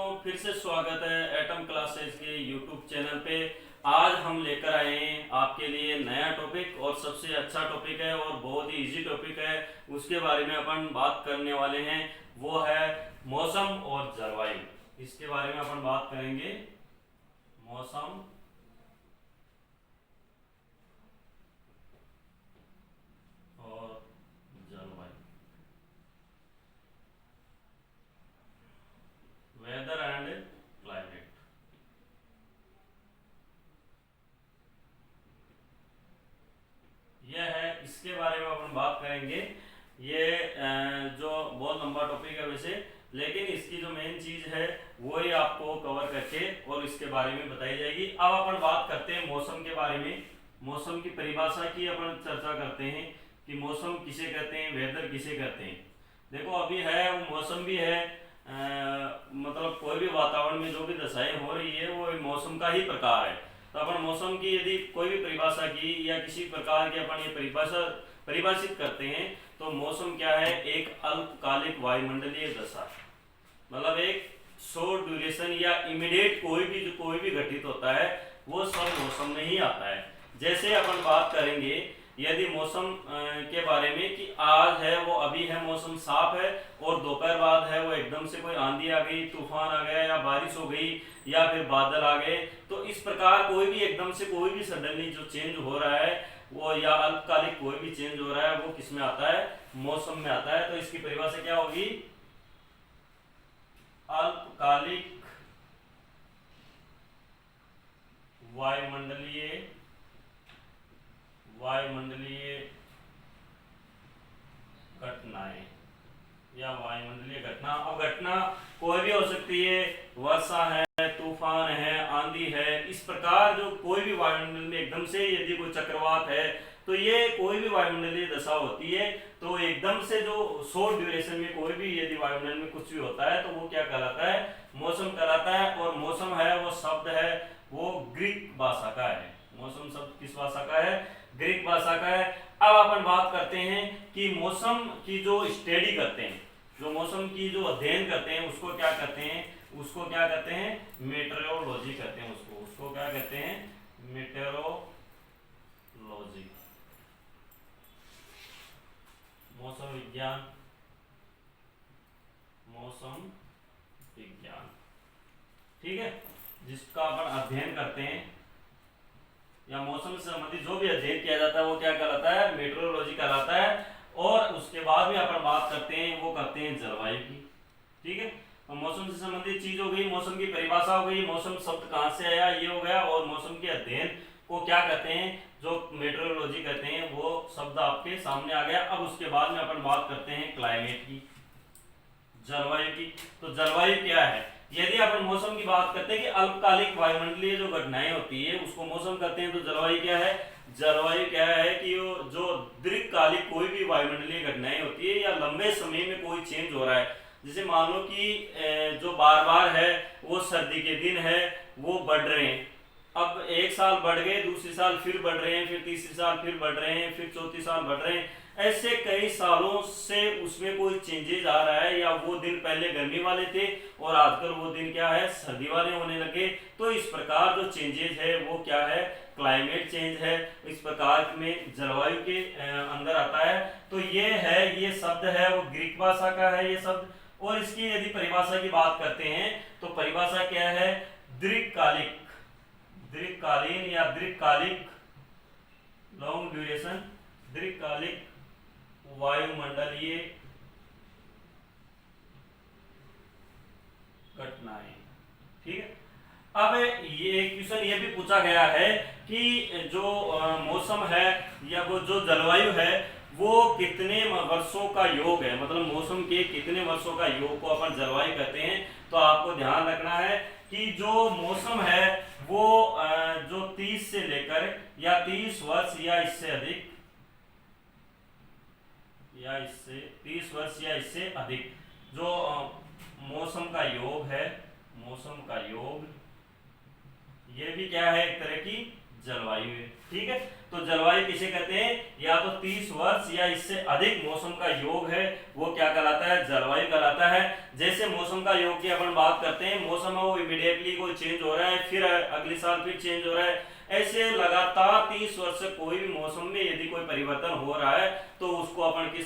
फिर से स्वागत है एटम क्लासेस के यूट्यूब चैनल पे। आज हम लेकर आए हैं आपके लिए नया टॉपिक और सबसे अच्छा टॉपिक है और बहुत ही इजी टॉपिक है। उसके बारे में अपन बात करने वाले हैं, वो है मौसम और जलवायु। इसके बारे में अपन बात करेंगे, मौसम और जलवायु, वेदर एंड क्लाइमेट। यह है, इसके बारे में अपन बात करेंगे। ये जो बहुत लंबा टॉपिक है वैसे, लेकिन इसकी जो मेन चीज है वो ही आपको कवर करके और इसके बारे में बताई जाएगी। अब अपन बात करते हैं मौसम के बारे में। मौसम की परिभाषा की अपन चर्चा करते हैं कि मौसम किसे कहते हैं, वेदर किसे कहते हैं। देखो अभी है वो मौसम भी है, मतलब कोई भी वातावरण में जो भी दशाएं हो रही है वो मौसम का ही प्रकार है। तो अपन मौसम की यदि कोई भी परिभाषा की या किसी प्रकार की अपन ये परिभाषित करते हैं तो मौसम क्या है, एक अल्पकालिक वायुमंडलीय दशा, मतलब एक शॉर्ट ड्यूरेशन या इमीडिएट कोई भी घटित होता है वो सब मौसम में ही आता है। जैसे अपन बात करेंगे यदि मौसम के बारे में कि आज है वो अभी है मौसम साफ है और दोपहर बाद है वो एकदम से कोई आंधी आ गई, तूफान आ गया या बारिश हो गई या फिर बादल आ गए, तो इस प्रकार कोई भी एकदम से कोई भी सडनली जो चेंज हो रहा है वो या अल्पकालिक कोई भी चेंज हो रहा है वो किस में आता है, मौसम में आता है। तो इसकी परिभाषा क्या होगी, अल्पकालिक वायुमंडलीय घटनाएं या वायुमंडलीय घटना। अब घटना कोई भी हो सकती है, वर्षा है, तूफान है, आंधी है, इस प्रकार जो कोई भी वायुमंडल में एकदम से यदि कोई चक्रवात है तो ये कोई भी वायुमंडलीय दशा होती है। तो एकदम से जो शॉर्ट ड्यूरेशन में कोई भी यदि वायुमंडल में कुछ भी होता है तो वो क्या कहलाता है, मौसम कहलाता है। और मौसम है वो शब्द है वो ग्रीक भाषा का है। मौसम शब्द किस भाषा का है, ग्रीक भाषा का है। अब अपन बात करते हैं कि मौसम की जो स्टडी करते हैं, जो मौसम की जो अध्ययन करते हैं उसको क्या कहते हैं, उसको क्या कहते हैं, मेटेरोलॉजी कहते हैं। उसको क्या कहते हैं, मेटेरोलॉजी, मौसम विज्ञान, मौसम विज्ञान, ठीक है, जिसका अपन अध्ययन करते हैं या मौसम से संबंधित जो भी अध्ययन किया जाता है वो क्या कहलाता है, मेट्रोलॉजी कहलाता है। और उसके बाद में अपन बात करते हैं, वो करते हैं जलवायु की, ठीक है। तो मौसम से संबंधित चीज हो गई, मौसम की परिभाषा हो गई, मौसम शब्द कहाँ से आया ये हो गया, और मौसम के अध्ययन को क्या कहते हैं, जो मेट्रोलॉजी कहते हैं, वो शब्द आपके सामने आ गया। अब उसके बाद में अपन बात करते हैं क्लाइमेट की, जलवायु की। तो जलवायु क्या है, यदि अपन मौसम की बात करते हैं कि अल्पकालिक वायुमंडलीय जो घटनाएं होती है उसको मौसम कहते हैं, तो जलवायु क्या है, जलवायु क्या है कि जो दीर्घकालिक कोई भी वायुमंडलीय घटनाएं होती है या लंबे समय में कोई चेंज हो रहा है। जैसे मान लो कि जो बार बार है वो सर्दी के दिन है वो बढ़ रहे हैं, अब एक साल बढ़ गए, दूसरे साल फिर बढ़ रहे हैं, फिर तीसरे साल फिर बढ़ रहे हैं, फिर चौथे साल बढ़ रहे हैं, ऐसे कई सालों से उसमें कोई चेंजेस आ रहा है। या वो दिन पहले गर्मी वाले थे और आजकल वो दिन क्या है, सर्दी वाले होने लगे। तो इस प्रकार जो चेंजेस है वो क्या है, क्लाइमेट चेंज है। इस प्रकार में जलवायु के अंदर आता है। तो ये है, ये शब्द है वो ग्रीक भाषा का है ये शब्द। और इसकी यदि परिभाषा की बात करते हैं तो परिभाषा क्या है, दीर्घकालीन या दीर्घकालिक, लॉन्ग ड्यूरेशन, दीर्घकालिक वायुमंडलीय घटनाएं, ठीक है। अब ये क्वेश्चन ये भी पूछा गया है कि जो मौसम है या वो जो जलवायु है वो कितने वर्षों का योग है, मतलब मौसम के कितने वर्षों का योग को अपन जलवायु कहते हैं। तो आपको ध्यान रखना है कि जो मौसम है वो जो 30 से लेकर या 30 वर्ष या इससे अधिक, या इससे 30 वर्ष या इससे अधिक जो मौसम का योग है, मौसम का योग, ये भी क्या है, एक तरह की जलवायु है, ठीक है। तो जलवायु किसे कहते हैं, या तो 30 वर्ष या इससे अधिक मौसम का योग है वो क्या कहलाता है, जलवायु कहलाता है। जैसे मौसम का योग की अपन बात करते हैं, मौसम है वो इमीडिएटली कोई चेंज हो रहा है, फिर अगले साल फिर चेंज हो रहा है, ऐसे लगातार 30 वर्ष से कोई भी मौसम में यदि कोई परिवर्तन हो रहा है तो उसको अपन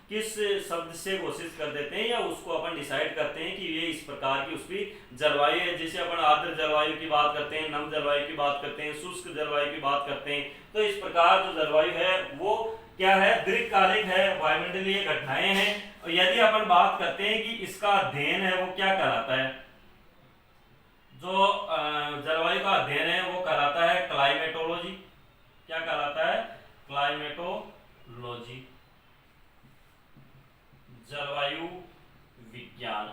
किस शब्द से घोषित कर देते हैं, या उसको अपन डिसाइड करते हैं कि ये इस प्रकार की उसकी जलवायु है। जैसे अपन आर्द्र जलवायु की बात करते हैं, नम जलवायु की बात करते हैं, शुष्क जलवायु की बात करते हैं। तो इस प्रकार जो जलवायु है वो क्या है, दीर्घकालिक है, वायुमंडलीय घटनाएं हैं। और यदि अपन बात करते हैं कि इसका अध्ययन है वो क्या कहलाता है, जो जलवायु का अध्ययन है वो कहलाता है क्लाइमेटोलॉजी। क्या कहलाता है, क्लाइमेटोलॉजी, जलवायु विज्ञान,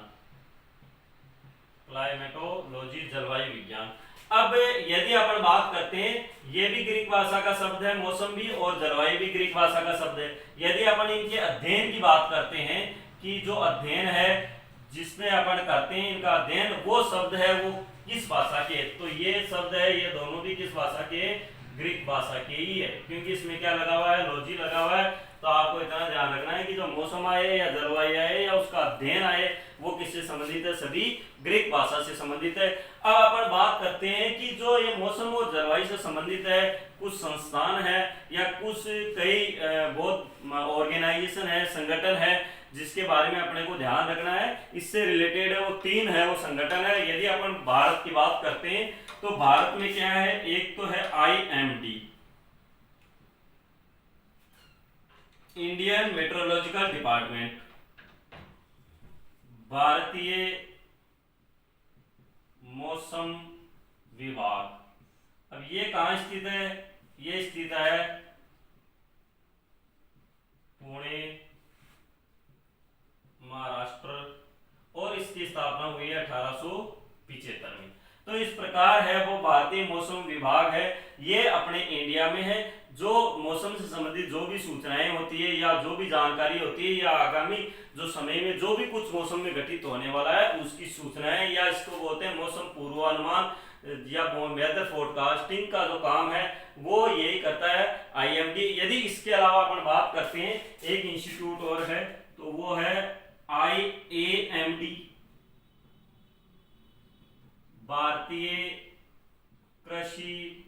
क्लाइमेटोलॉजी जलवायु विज्ञान। अब यदि अपन बात करते हैं, ये भी ग्रीक भाषा का शब्द है, मौसम भी और जलवायु भी ग्रीक भाषा का शब्द है। यदि अपन इनके अध्ययन की बात करते हैं कि जो अध्ययन है जिसमें अपन करते हैं इनका अध्ययन, वो शब्द है वो किस भाषा के, तो ये शब्द है ये दोनों भी किस भाषा के, ग्रीक भाषा के ही है, क्योंकि इसमें क्या लगा हुआ है, लॉजी लगा हुआ है। तो आपको इतना ध्यान रखना है कि जो मौसम आए या जलवायु आए या उसका अध्ययन आए वो किससे संबंधित है, सभी ग्रीक भाषा से संबंधित है। अब अपन बात करते हैं कि जो ये मौसम और जलवायु से संबंधित है, कुछ संस्थान है या कुछ कई बहुत ऑर्गेनाइजेशन है, संगठन है जिसके बारे में अपने को ध्यान रखना है, इससे रिलेटेड है वो 3 है वो संगठन है। यदि अपन भारत की बात करते हैं तो भारत में क्या है, एक तो है IMD, इंडियन मेट्रोलॉजिकल डिपार्टमेंट, भारतीय मौसम विभाग। अब ये कहां स्थित है, ये स्थित है पुणे महाराष्ट्र, और इसकी स्थापना हुई है 1875 में। तो इस प्रकार है वो भारतीय मौसम विभाग है, ये अपने इंडिया में है। जो मौसम से संबंधित जो भी सूचनाएं होती है या जो भी जानकारी होती है या आगामी जो समय में जो भी कुछ मौसम में घटित होने वाला है उसकी सूचनाएं, या इसको बोलते हैं मौसम पूर्वानुमान या वेदर फोरकास्टिंग का जो काम है वो यही करता है IMD। यदि इसके अलावा अपन बात करते हैं एक इंस्टीट्यूट और है तो वो है IAMD, भारतीय कृषि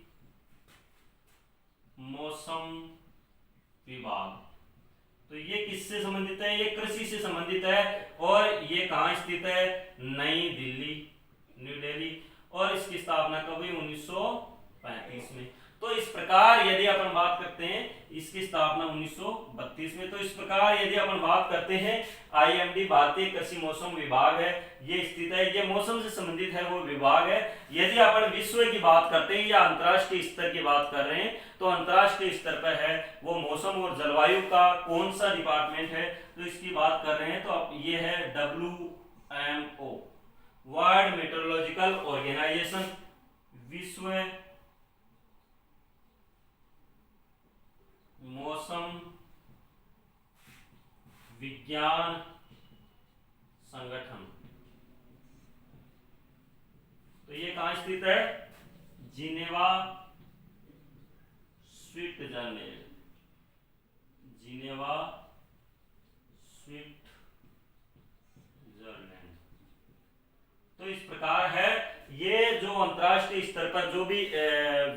मौसम विभाग। तो ये किससे संबंधित है, ये कृषि से संबंधित है, और ये कहां स्थित है, नई दिल्ली, न्यू दिल्ली, और इसकी स्थापना कब हुई, 1935 में। तो इस प्रकार यदि अपन बात करते हैं इसकी स्थापना 1932 में। तो इस प्रकार यदि अपन बात करते हैं IMD भारतीय कृषि मौसम विभाग है, ये स्थित है, ये मौसम से संबंधित है वो विभाग है। यदि अपन विश्व की बात करते हैं या अंतर्राष्ट्रीय स्तर की बात कर रहे हैं तो अंतर्राष्ट्रीय स्तर पर है वो मौसम और जलवायु का कौन सा डिपार्टमेंट है, तो इसकी बात कर रहे हैं तो अब ये है WMO, वर्ल्ड मेट्रोलॉजिकल ऑर्गेनाइजेशन, विश्व मौसम विज्ञान संगठन। तो ये कहां स्थित है, जिनेवा, स्विट्जरलैंड, जिनेवा, स्विट्जरलैंड। तो इस प्रकार है ये जो अंतर्राष्ट्रीय स्तर पर जो भी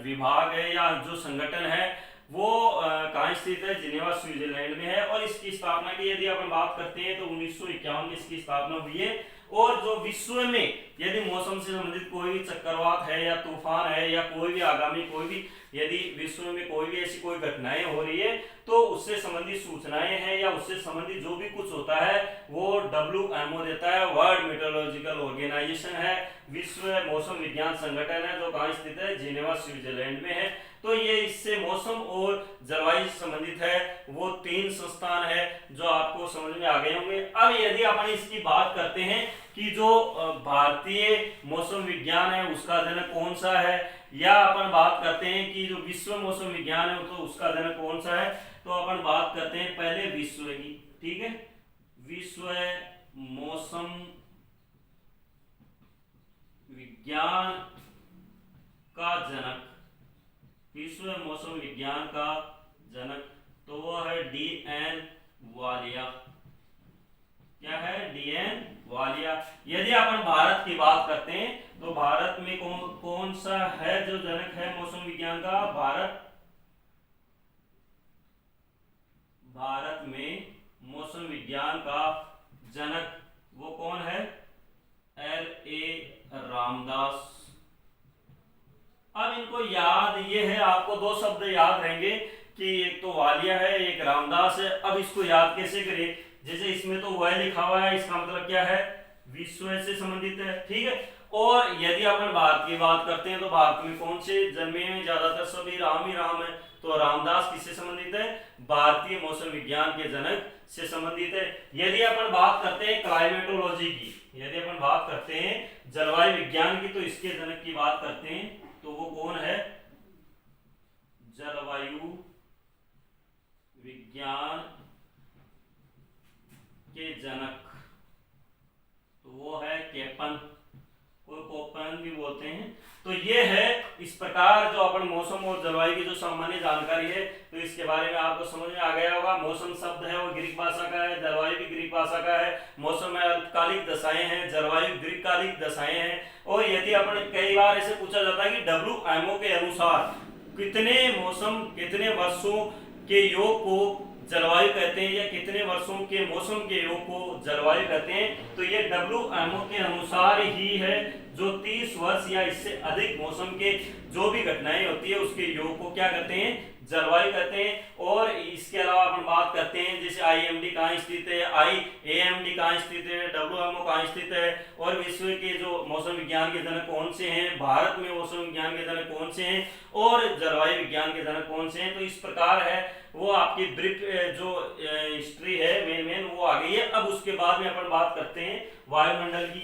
विभाग है या जो संगठन है वो कहां स्थित है, जिनेवा स्विट्जरलैंड में है। और इसकी स्थापना की यदि अपन बात करते हैं तो 1951 में इसकी स्थापना हुई है। और जो विश्व में यदि मौसम से संबंधित कोई भी चक्रवात है या तूफान है या कोई भी आगामी कोई भी यदि विश्व में कोई भी ऐसी कोई घटनाएं हो रही है तो उससे संबंधित सूचनाएं हैं या उससे संबंधित जो भी कुछ होता है वो WMO देता है, वर्ल्ड मेट्रोलॉजिकल ऑर्गेनाइजेशन है, विश्व मौसम विज्ञान संगठन है, जो कहां स्थित है, जिनेवा स्विट्जरलैंड में है। तो ये इससे मौसम और जलवायु से संबंधित है वो 3 संस्थान है जो आपको समझ में आ गए होंगे। अब यदि अपन इसकी बात करते हैं कि जो भारतीय मौसम विज्ञान है उसका जनक कौन सा है, या अपन बात करते हैं कि जो विश्व मौसम विज्ञान है तो उसका जनक कौन सा है, तो अपन बात करते हैं पहले विश्व की, ठीक है। विश्व मौसम विज्ञान का जनक, विश्व विश्व मौसम विज्ञान का जनक, तो वो है डी.एन. वालिया। क्या है? डी.एन. वालिया। यदि अपन भारत की बात करते हैं तो भारत में कौन सा है जो जनक है मौसम विज्ञान का? भारत में मौसम विज्ञान का जनक वो कौन है? L.A. रामदास। अब इनको याद ये है, आपको दो शब्द याद रहेंगे कि एक तो वालिया है, एक रामदास है। अब इसको याद कैसे करें? जैसे इसमें तो वह लिखा हुआ है, इसका मतलब क्या है? विश्व से संबंधित है, ठीक है। और यदि अपन भारत की बात करते हैं तो भारत में कौन से जन्मे हैं? ज्यादातर सभी राम ही राम है। तो रामदास किससे संबंधित है? भारतीय मौसम विज्ञान के जनक से संबंधित है। यदि अपन बात करते हैं क्लाइमेटोलॉजी की, यदि अपन बात करते हैं जलवायु विज्ञान की, तो इसके जनक की बात करते हैं तो वो कौन है? जलवायु विज्ञान के जनक तो वो है केपन, कोई कोपन भी बोलते हैं। तो ये है इस प्रकार जो अपन मौसम और जलवायु की जो सामान्य जानकारी है, तो इसके बारे में आपको समझ में आ गया होगा। मौसम शब्द है वो ग्रीक भाषा का है, जलवायु भी ग्रीक भाषा का है। मौसम में अल्पकालिक दशाएं हैं, जलवायु दीर्घकालिक दशाएं हैं। और यदि अपन कई बार ऐसे पूछा जाता है कि WMO के अनुसार कितने मौसम कितने वर्षों के योग को जलवायु कहते हैं, या कितने वर्षों के मौसम के योग को जलवायु कहते हैं, तो ये WMO के अनुसार ही है। जो 30 वर्ष या इससे अधिक मौसम के जो भी घटनाएं होती है उसके योग को क्या कहते हैं? जलवायु कहते हैं। और इसके अलावा अपन बात करते हैं जैसे IMD कहाँ स्थित है, IAMD कहाँ स्थित है, WMO कहाँ स्थित है, और विश्व के जो मौसम विज्ञान के जनक कौन से हैं, भारत में मौसम विज्ञान के जनक कौन से हैं, और जलवायु विज्ञान के जनक कौन से हैं। तो इस प्रकार है वो आपकी ब्रीफ जो हिस्ट्री है मेन वो आ गई है। अब उसके बाद में अपन बात करते हैं वायुमंडल की।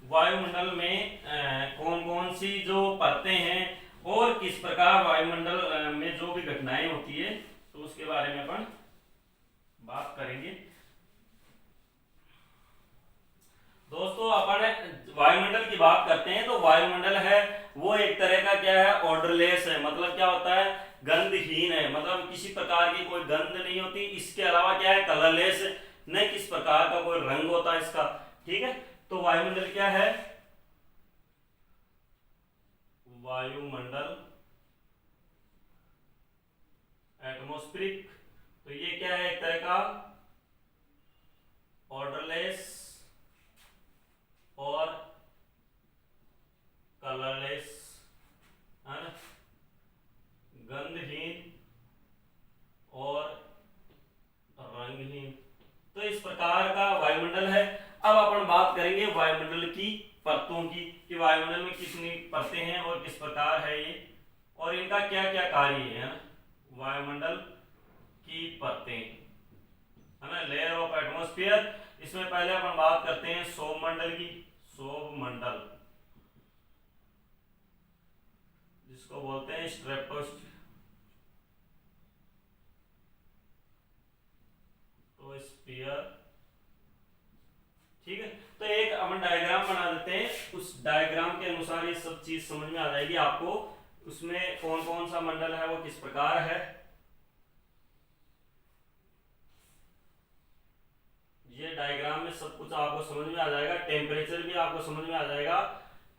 वायुमंडल में कौन कौन सी जो परतें हैं और किस प्रकार वायुमंडल में जो भी घटनाएं होती है, तो उसके बारे में अपन बात करेंगे। दोस्तों अपन वायुमंडल की बात करते हैं तो वायुमंडल है वो एक तरह का क्या है? ऑर्डरलेस है। मतलब क्या होता है? गंधहीन है, मतलब किसी प्रकार की कोई गंध नहीं होती। इसके अलावा क्या है? कलरलेस है, न किस प्रकार का कोई रंग होता है इसका, ठीक है। तो वायुमंडल क्या है? वायुमंडल एटमॉस्फेरिक, तो ये क्या है? एक तरह का ऑर्डरलेस और कलरलेस, है ना, गंधहीन और रंगहीन। तो इस प्रकार का वायुमंडल है। अब अपन बात करेंगे वायुमंडल की परतों की, कि वायुमंडल में कितनी परतें हैं और किस प्रकार है ये, और इनका क्या क्या कार्य है ना। वायुमंडल की परतें, है ना, लेयर ऑफ एटमॉस्फेयर। इसमें पहले अपन बात करते हैं सौरमंडल की। सौरमंडल जिसको बोलते हैं स्ट्रेटोस्फीयर, ठीक है। तो एक अपन डायग्राम बना देते हैं, उस डायग्राम के अनुसार ये सब चीज समझ में आ जाएगी आपको। उसमें कौन कौन सा मंडल है वो किस प्रकार है, ये डायग्राम में सब कुछ आपको समझ में आ जाएगा। टेम्परेचर भी आपको समझ में आ जाएगा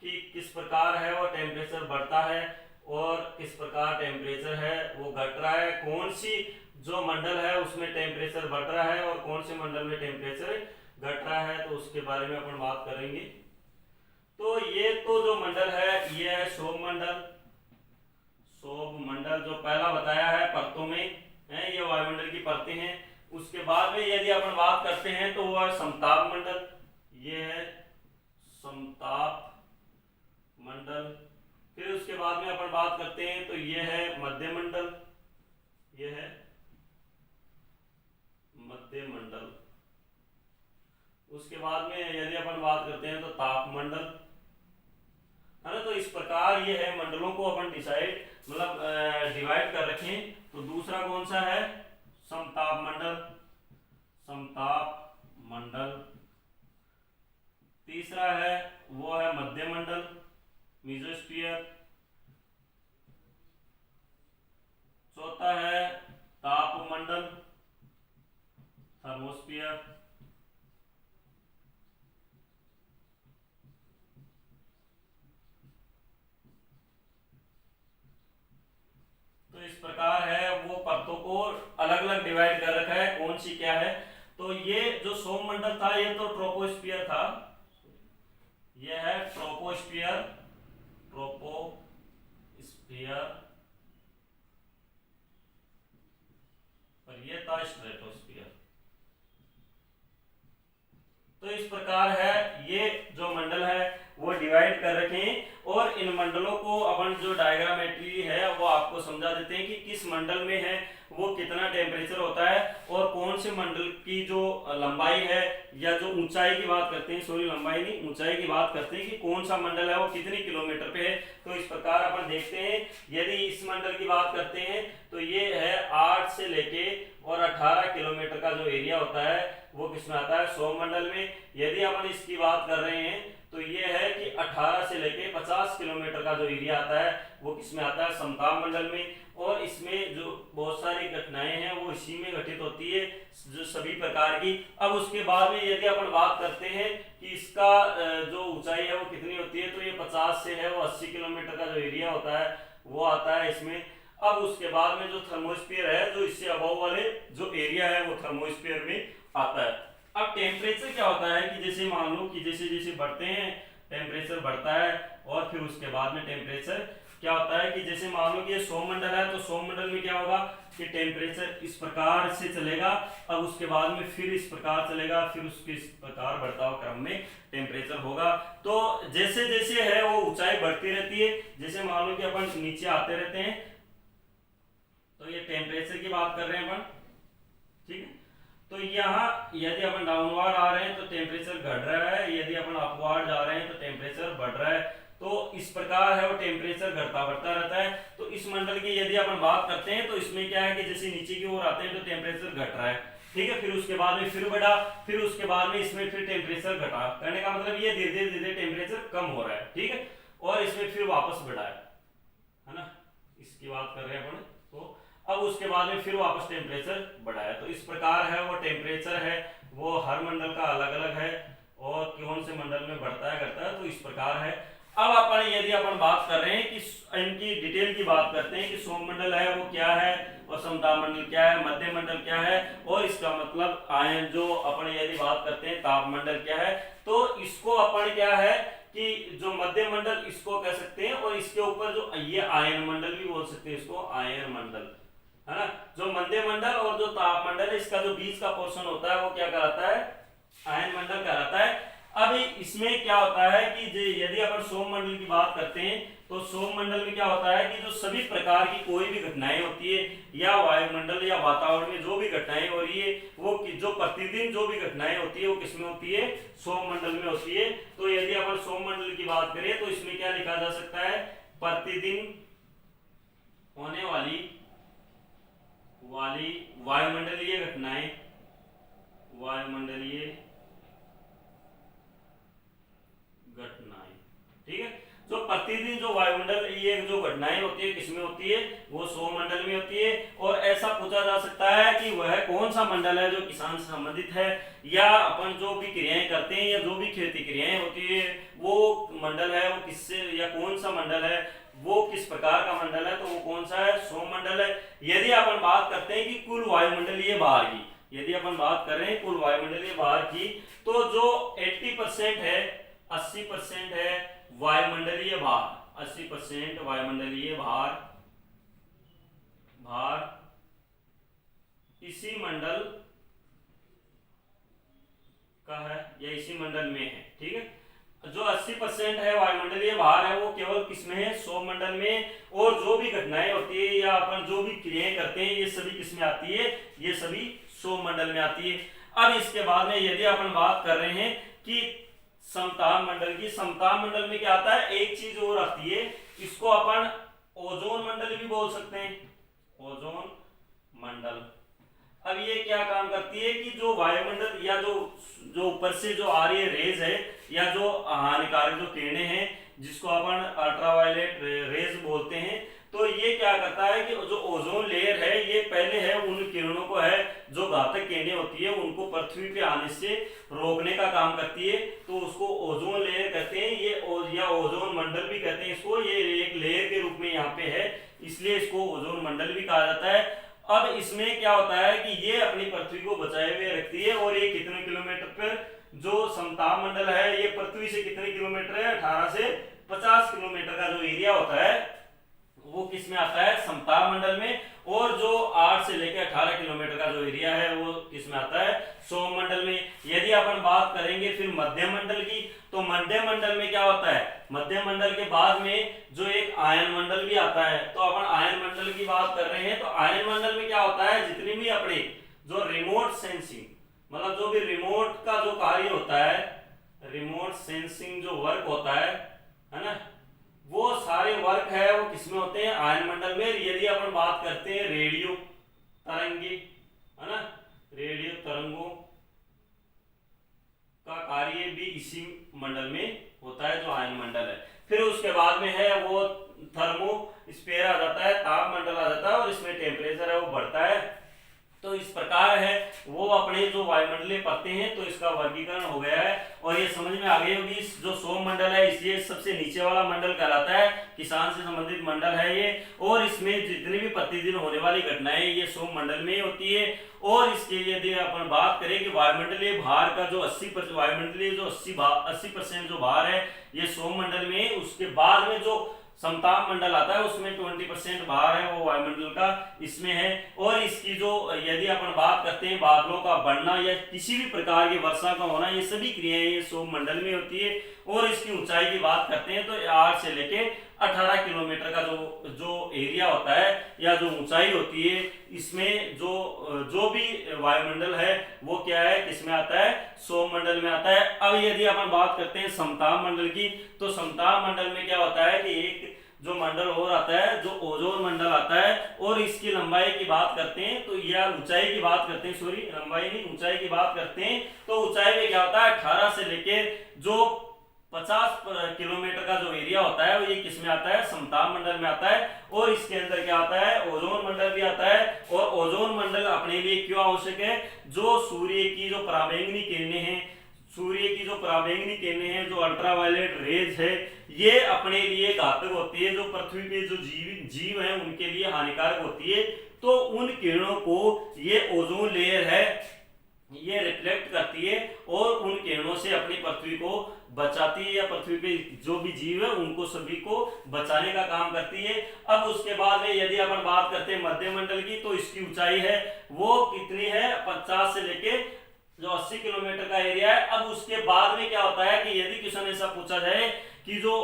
कि किस प्रकार है वो टेम्परेचर बढ़ता है और किस प्रकार टेम्परेचर है वो घट रहा है। कौन सी जो मंडल है उसमें टेम्परेचर बढ़ रहा है और कौन से मंडल में टेम्परेचर घट रहा है, तो उसके बारे में अपन बात करेंगे। तो ये तो जो मंडल है ये है सौरमंडल। सौरमंडल जो पहला बताया है परतों में है, ये वायुमंडल की परतें हैं। उसके बाद में यदि अपन बात करते हैं तो वो है समताप मंडल, ये है समताप मंडल। फिर उसके बाद में अपन बात करते हैं तो ये है मध्य मंडल, ये है मध्य मंडल। उसके बाद में यदि अपन बात करते हैं तो तापमंडल, है ना। तो इस प्रकार ये है, मंडलों को अपन डिवाइड कर रखें। तो दूसरा कौन सा है? समताप मंडल। समताप मंडल कौन सी क्या है। तो ये जो सौरमंडल था ये तो ट्रोपोस्फियर था, ये है ट्रोपोस्फियर, ट्रोपोस्फियर, और ये था स्ट्रेटोस्फियर। तो इस प्रकार है ये जो मंडल है वो डिवाइड कर रखे हैं, और इन मंडलों को अपन जो डायग्रामेट्री है वो आपको समझा देते हैं कि किस मंडल में है वो कितना टेम्परेचर होता है, और कौन से मंडल की जो लंबाई है या जो ऊंचाई की बात करते हैं, सॉरी लंबाई नहीं ऊंचाई की बात करते हैं कि कौन सा मंडल है वो कितनी किलोमीटर पे है। तो इस प्रकार अपन देखते हैं, यदि इस मंडल की बात करते हैं तो ये है 8 से लेके और 18 किलोमीटर का जो एरिया होता है वो किसमें आता है, सौरमंडल में। यदि अपन इसकी बात कर रहे हैं तो ये है कि 18 से लेके 50 किलोमीटर का जो एरिया आता है वो किसमें आता है, समताप मंडल में। और इसमें जो बहुत सारी घटनाएं हैं वो इसी में घटित होती है, जो सभी प्रकार की। अब उसके बाद में यदि अपन बात करते हैं कि इसका जो ऊंचाई है वो कितनी होती है, तो ये 50 से है वो 80 किलोमीटर का जो एरिया होता है वो आता है इसमें। अब उसके बाद में जो थर्मोस्फीयर है, जो इससे अबव वाले जो एरिया है वो थर्मोस्फीयर में आता है। अब टेम्परेचर क्या होता है कि जैसे मान लो कि जैसे जैसे बढ़ते हैं टेम्परेचर बढ़ता है, और फिर उसके बाद में टेम्परेचर क्या होता है कि जैसे मान लो कि ये सौरमंडल है, तो सौरमंडल में क्या होगा कि टेम्परेचर इस प्रकार से चलेगा, अब उसके बाद में फिर इस प्रकार चलेगा, फिर उसके इस प्रकार बढ़ता हुआ क्रम में टेम्परेचर होगा। तो जैसे जैसे है वो ऊंचाई बढ़ती रहती है, जैसे मान लो कि अपन नीचे आते रहते हैं, तो ये टेम्परेचर की बात कर रहे हैं अपन, ठीक है। तो यहाँ यदि अपन डाउनवर्ड आ रहे हैं तो टेम्परेचर घट रहा है, यदि अपन अपवर्ड जा रहे हैं तो टेम्परेचर बढ़ रहा है। तो इस प्रकार है वो टेम्परेचर घटता बढ़ता रहता है। तो इस मंडल की यदि अपन बात करते हैं तो इसमें क्या है कि जैसे नीचे की ओर आते हैं तो टेम्परेचर घट रहा है, ठीक है, फिर उसके बाद में फिर बढ़ा, फिर उसके बाद में इसमें फिर टेम्परेचर घटा, कहने का मतलब ये धीरे धीरे धीरे टेम्परेचर कम हो रहा है, ठीक है, और इसमें फिर वापस बढ़ा है ना, इसकी बात कर रहे हैं अपन। तो अब उसके बाद में फिर वापस टेम्परेचर बढ़ा है। तो इस प्रकार है वो टेम्परेचर है वो हर मंडल का अलग अलग है, और कौन से मंडल में बढ़ता है घटता है, तो इस प्रकार है। अब अपन यदि अपन बात कर रहे हैं कि इनकी डिटेल की बात करते हैं कि सौरमंडल है वो क्या है, और समताप मंडल क्या है, मध्य मंडल क्या है, और इसका मतलब आयन जो अपन यदि बात करते हैं तापमंडल क्या है। तो इसको अपन क्या है कि जो मध्य मंडल इसको कह सकते हैं, और इसके ऊपर जो ये आयन मंडल भी बोल सकते हैं, इसको आयन मंडल है ना। जो मध्य मंडल और जो तापमंडल है इसका जो बीच का पोर्शन होता है वो क्या कहलाता है, आयन मंडल कहलाता है। अब इसमें क्या होता है कि यदि अपन सौरमंडल की बात करते हैं तो सौरमंडल में क्या होता है कि जो सभी प्रकार की कोई भी घटनाएं होती है, या वायुमंडल या वातावरण में जो भी घटनाएं हो रही है वो जो प्रतिदिन जो भी घटनाएं होती है वो किसमें होती है, सौरमंडल में होती है। तो यदि अपन सौरमंडल की बात करें तो इसमें क्या लिखा जा सकता है, प्रतिदिन होने वाली वायुमंडलीय घटनाएं, वायुमंडलीय घटनाएं, ठीक है। जो प्रतिदिन जो वायुमंडल ये जो घटनाएं होती है किसमें होती है, वो सौरमंडल में होती है। और ऐसा पूछा जा सकता है कि वह कौन सा मंडल है जो किसान से संबंधित है, या अपन जो भी क्रियाएं करते हैं या जो भी खेती क्रियाएं होती है वो मंडल है वो किससे, या कौन सा मंडल है वो किस प्रकार का मंडल है, तो वो कौन सा है, सौरमंडल है। यदि अपन बात करते हैं कि कुल वायुमंडलीय भार की, यदि अपन बात कर रहे हैं कुल वायुमंडलीय भार की, तो जो 80% है, 80% है वायुमंडलीय भार, 80% वायुमंडलीय भार इसी मंडल का है या इसी मंडल में है, ठीक है। जो 80% है वायुमंडलीय भार है वो केवल किसमें है, सौरमंडल में। और जो भी घटनाएं होती है या अपन जो भी क्रियाएं करते हैं ये सभी किसमें आती है, ये सभी सौरमंडल में आती है। अब इसके बाद में यदि अपन बात कर रहे हैं कि समताप मंडल की, समताप मंडल में क्या आता है, एक चीज और आती है, इसको अपन ओजोन मंडल भी बोल सकते हैं, ओजोन मंडल। अब ये क्या काम करती है कि जो वायुमंडल या जो ऊपर से जो आ रही है रेज है, या जो हानिकारक जो किरणें हैं जिसको अपन अल्ट्रावायलेट रेज बोलते हैं, तो ये क्या करता है कि जो ओजोन लेयर है ये पहले है उन किरणों को है जो घातक किरणें होती है उनको पृथ्वी पे आने से रोकने का काम करती है, तो उसको ओजोन लेयर कहते हैं। ये या ओजोन मंडल भी कहते हैं इसको, ये एक लेयर के रूप में यहाँ पे है इसलिए इसको ओजोन मंडल भी कहा जाता है। अब इसमें क्या होता है कि ये अपनी पृथ्वी को बचाए हुए रखती है, और ये कितने किलोमीटर पर, जो समताप मंडल है ये पृथ्वी से कितने किलोमीटर है, 18 से 50 किलोमीटर का जो एरिया होता है वो किस में आता है, समताप मंडल में। और जो 8 से लेकर 18 किलोमीटर का जो एरिया है वो किस में आता है, सौम मंडल में। यदि अपन बात करेंगे फिर मध्य मंडल की, तो मध्य मंडल में क्या होता है, मध्य मंडल के बाद में जो एक आयन मंडल भी आता है। तो अपन आयन मंडल की बात कर रहे हैं, तो आयन मंडल में क्या होता है, जितनी भी अपने जो रिमोट सेंसिंग, मतलब जो भी रिमोट का जो कार्य होता है, रिमोट सेंसिंग जो वर्क होता है ना, वो सारे वर्क है वो किसमें होते हैं, आयन मंडल में। यदि अपन बात करते हैं रेडियो तरंगे, है ना, रेडियो तरंगों का कार्य भी इसी मंडल में होता है जो आयन मंडल है। फिर उसके बाद में है वो थर्मो स्फीयर आ जाता है, ताप मंडल आ जाता है, और इसमें टेम्परेचर है वो बढ़ता है। तो इस प्रकार है वो अपने जो वायुमंडलीय परतें हैं, तो इसका वर्गीकरण हो गया है। और ये समझ में आ गई होगी, जो सौम मंडल है इसलिए सबसे नीचे वाला मंडल कहलाता है, किसान से संबंधित मंडल है ये। और इसमें जितनी भी प्रतिदिन होने वाली घटनाएं ये सौम मंडल में होती है। और इसके यदि अपन बात करें कि वायुमंडलीय भार का जो 80% वायुमंडलीय जो 80% जो भार है ये सौम मंडल में, उसके बाद में जो समताप मंडल आता है उसमें 20% भार है वो वायुमंडल का इसमें है। और इसकी जो यदि अपन बात करते हैं बादलों का बढ़ना या किसी भी प्रकार की वर्षा का होना, ये सभी क्रियाएं ये सौम मंडल में होती है। और इसकी ऊंचाई की बात करते हैं तो 8 से लेके 18 किलोमीटर का जो एरिया होता है या जो ऊंचाई होती है, इसमें जो भी वायुमंडल है वो क्या है, किसमें आता है, सौम मंडल में आता है। अब यदि अपन बात करते हैं समताप मंडल की, तो समताप मंडल में क्या होता है कि एक जो मंडल और आता है जो ओजोन मंडल आता है। और इसकी लंबाई की बात करते हैं तो या ऊंचाई की बात करते हैं, सॉरी लंबाई नहीं ऊंचाई की बात करते हैं, तो ऊंचाई में क्या होता है 18 से लेके जो 50 किलोमीटर का जो एरिया होता है वो ये किसमें आता है, समताप मंडल में आता है। और इसके अंदर क्या आता है, ओजोन मंडल भी आता है। और ओजोन मंडल अपने लिए क्यों आवश्यक है, जो सूर्य की जो पराबैंगनी किरणें हैं, सूर्य की जो पराबैंगनी किरणें हैं, जो अल्ट्रावायलेट रेज है, ये अपने लिए घातक होती है, जो पृथ्वी पे जो जीव है उनके लिए हानिकारक होती है। तो उन किरणों को ये ओजोन लेयर है ये रिफ्लेक्ट करती है और उन किरणों से अपनी पृथ्वी को बचाती है, या पृथ्वी पे जो भी जीव है उनको सभी को बचाने का काम करती है। अब उसके बाद में यदि अपन बात करते हैं मध्य मंडल की, तो इसकी ऊंचाई है वो कितनी है, 50 से लेके जो 80 किलोमीटर का एरिया है। अब उसके बाद में क्या होता है कि यदि क्वेश्चन ऐसा पूछा जाए कि जो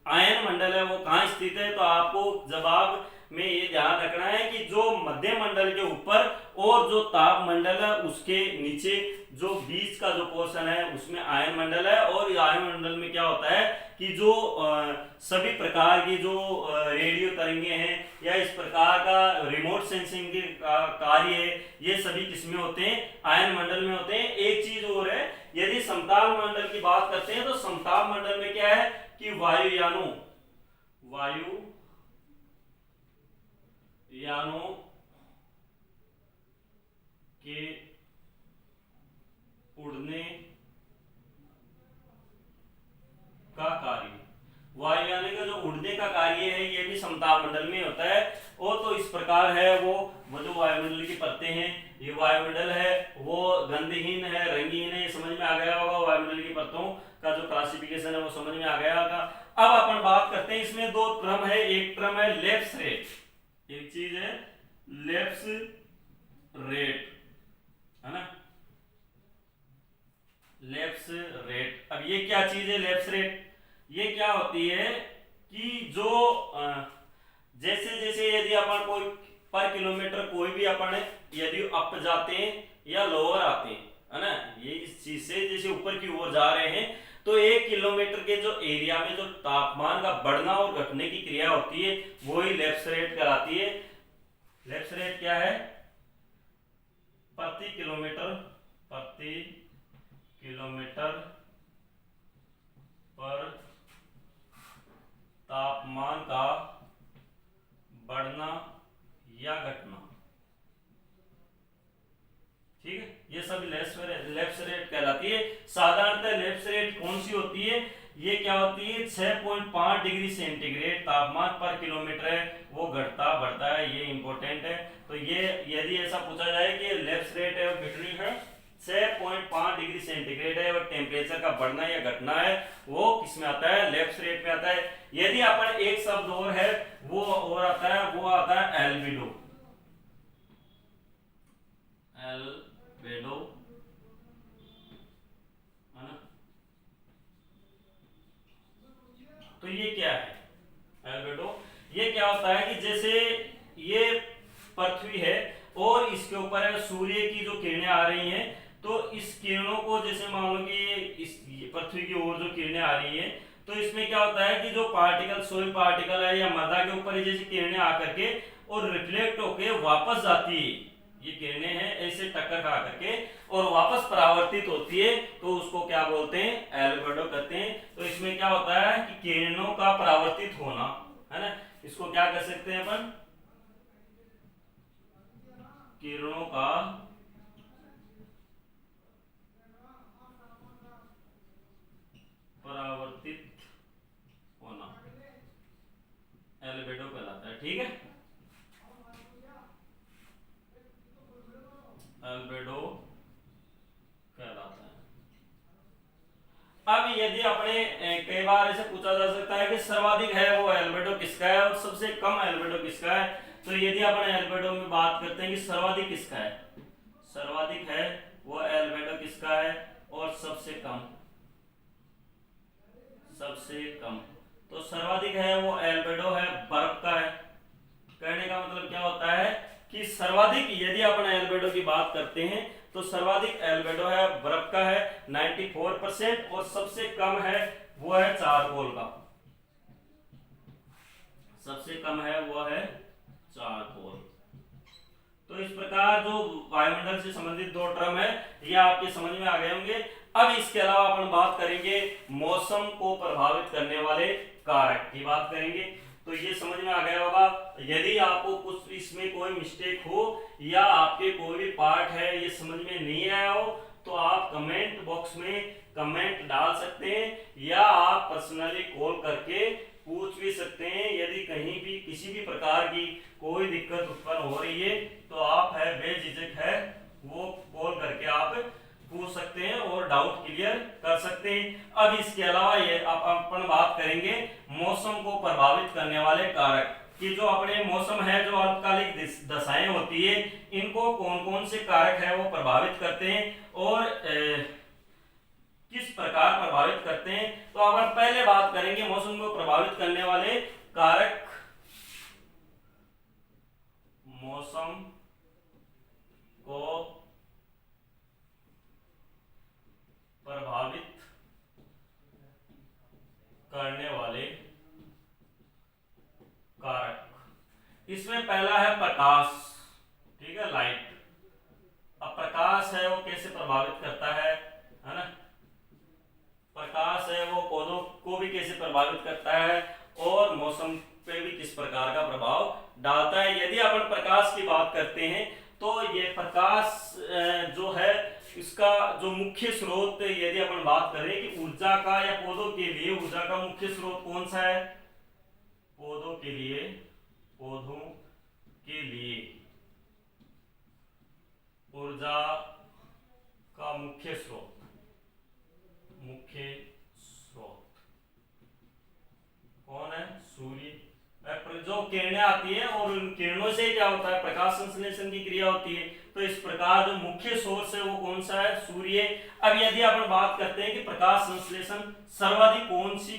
आयन मंडल है वो कहाँ स्थित है, तो आपको जवाब में ये ध्यान रखना है कि जो मध्य मंडल के ऊपर और जो ताप मंडल है उसके नीचे जो बीच का जो पोर्शन है उसमें आयन मंडल है। और आयन मंडल में क्या होता है कि जो सभी प्रकार की जो रेडियो तरंगे हैं या इस प्रकार का रिमोट सेंसिंग के कार्य है, ये सभी किसमें होते हैं, आयन मंडल में होते हैं। एक चीज और है, यदि समताप मंडल की बात करते हैं तो समताप मंडल में क्या है कि वायुयानों के उड़ने का कार्य, वायुयान का जो उड़ने का कार्य है ये भी समताप मंडल में होता है। और तो इस प्रकार है वो जो वायुमंडल की परतें हैं, ये वायुमंडल है वो गंधहीन है, रंगहीन है, ये समझ में आ गया होगा। वायुमंडल की परतों का जो क्लासिफिकेशन है वो समझ में आ गया होगा। अब अपन बात करते हैं, इसमें दो टर्म है, एक टर्म है लेप्स रेट, एक चीज है लेप्स रेट, है ना, लेप्स रेट। अब ये क्या चीज है लेप्स रेट, ये क्या होती है कि जो जैसे जैसे यदि अपन कोई पर किलोमीटर कोई भी अपन यदि अप जाते हैं या लोअर आते हैं, है ना, ये इस चीज से जैसे ऊपर की ओर जा रहे हैं, तो 1 किलोमीटर के जो एरिया में जो तापमान का बढ़ना और घटने की क्रिया होती है वो ही लेप्स रेट कहलाती है। लेप्स रेट क्या है, प्रति किलोमीटर पर तापमान का बढ़ना या घटना, ठीक है, ये सब लेप्स रेट कहलाती है। साधारणतः लेप्स रेट कौन सी होती है, ये क्या होती है 6.5 डिग्री सेंटीग्रेड तापमान पर किलोमीटर है, वो घटता बढ़ता है, ये इंपॉर्टेंट है। तो ये यदि ऐसा पूछा जाए कि लैप्स रेट है वो कितनी है 6.5 डिग्री सेंटीग्रेड है और टेम्परेचर का बढ़ना या घटना है वो किस में आता है, लैप्स रेट में आता है। यदि अपन एक शब्द और है वो और आता है, वो आता है एल्बिडो। एल्बिडो है ना। तो ये क्या है एल्बिडो, ये क्या होता है कि जैसे ये पृथ्वी है और इसके ऊपर सूर्य की जो किरणें आ रही हैं, तो इस किरणों को जैसे मान लो कि इस पृथ्वी की ओर जो किरणें आ रही हैं, तो इसमें क्या होता है कि जो पार्टिकल सोइल पार्टिकल है या मृदा के ऊपर जैसे किरणें आकर के और रिफ्लेक्ट होके वापस जाती है, ये किरणें हैं ऐसे टक्कर खा करके और वापस परावर्तित होती है, तो उसको क्या बोलते हैं एल्बिडो कहते हैं। तो इसमें क्या होता है कि किरणों का परावर्तित होना है ना, इसको क्या कर सकते हैं अपन, किरणों का परावर्तित होना एल्बिडो कहलाता है। ठीक है, एल्बिडो कहलाता है। अब यदि अपने कई बार ऐसे पूछा जा सकता है कि सर्वाधिक है वो एल्बिडो किसका है और सबसे कम एल्बिडो किसका है, तो यदि अपन एल्बिडो में बात करते हैं कि सर्वाधिक किसका है, सर्वाधिक है वो एल्बिडो किसका है और सबसे कम, सबसे कम, तो सर्वाधिक है वो एल्बिडो है बर्फ का है। कहने का मतलब क्या होता है कि सर्वाधिक यदि अपन एल्बिडो की बात करते हैं तो सर्वाधिक एल्बिडो है बर्फ का है 94% और सबसे कम है वो है चारकोल का, सबसे कम है वो है चारकोल। तो इस प्रकार जो वायुमंडल से संबंधित दो टर्म है ये आपके समझ में आ गए होंगे। अब इसके अलावा अपन बात करेंगे मौसम को प्रभावित करने वाले कारक की बात करेंगे, तो ये समझ में आ गया होगा। यदि आपको कुछ इसमें कोई मिस्टेक हो या आपके कोई भी पार्ट है ये समझ में नहीं आया हो तो आप कमेंट बॉक्स में कमेंट डाल सकते हैं या आप पर्सनली कॉल करके पूछ भी सकते हैं। यदि कहीं भी किसी भी प्रकार की कोई दिक्कत उत्पन्न हो रही है तो आप है बेझिझक है वो कॉल करके आप पूछ सकते हैं और डाउट क्लियर कर सकते हैं। अब इसके अलावा ये अपन बात करेंगे मौसम को प्रभावित करने वाले कारक कि जो अपने मौसम है जो अल्पकालिक दशाएं होती है इनको कौन कौन से कारक है वो प्रभावित करते हैं और किस प्रकार प्रभावित करते हैं। तो अगर पहले बात करेंगे मौसम को प्रभावित करने वाले कारक, मौसम को प्रभावित करने वाले कारक, इसमें पहला है प्रकाश, ठीक है लाइट। अब प्रकाश है वो कैसे प्रभावित करता है ना, प्रकाश है वो पौधों को भी कैसे प्रभावित करता है और मौसम पे भी किस प्रकार का प्रभाव डालता है। यदि अपन प्रकाश की बात करते हैं तो ये प्रकाश जो है इसका जो मुख्य स्रोत यदि अपन बात करें कि ऊर्जा का या पौधों के लिए ऊर्जा का मुख्य स्रोत कौन सा है, पौधों के लिए ऊर्जा का मुख्य स्रोत कौन है, सूर्य। जो किरणें आती है और उन किरणों से क्या होता है प्रकाश संश्लेषण की क्रिया होती है, तो इस प्रकार जो मुख्य सोर्स है वो कौन सा है, सूर्य। अब यदि अपन बात करते हैं कि प्रकाश संश्लेषण सर्वाधिक कौन सी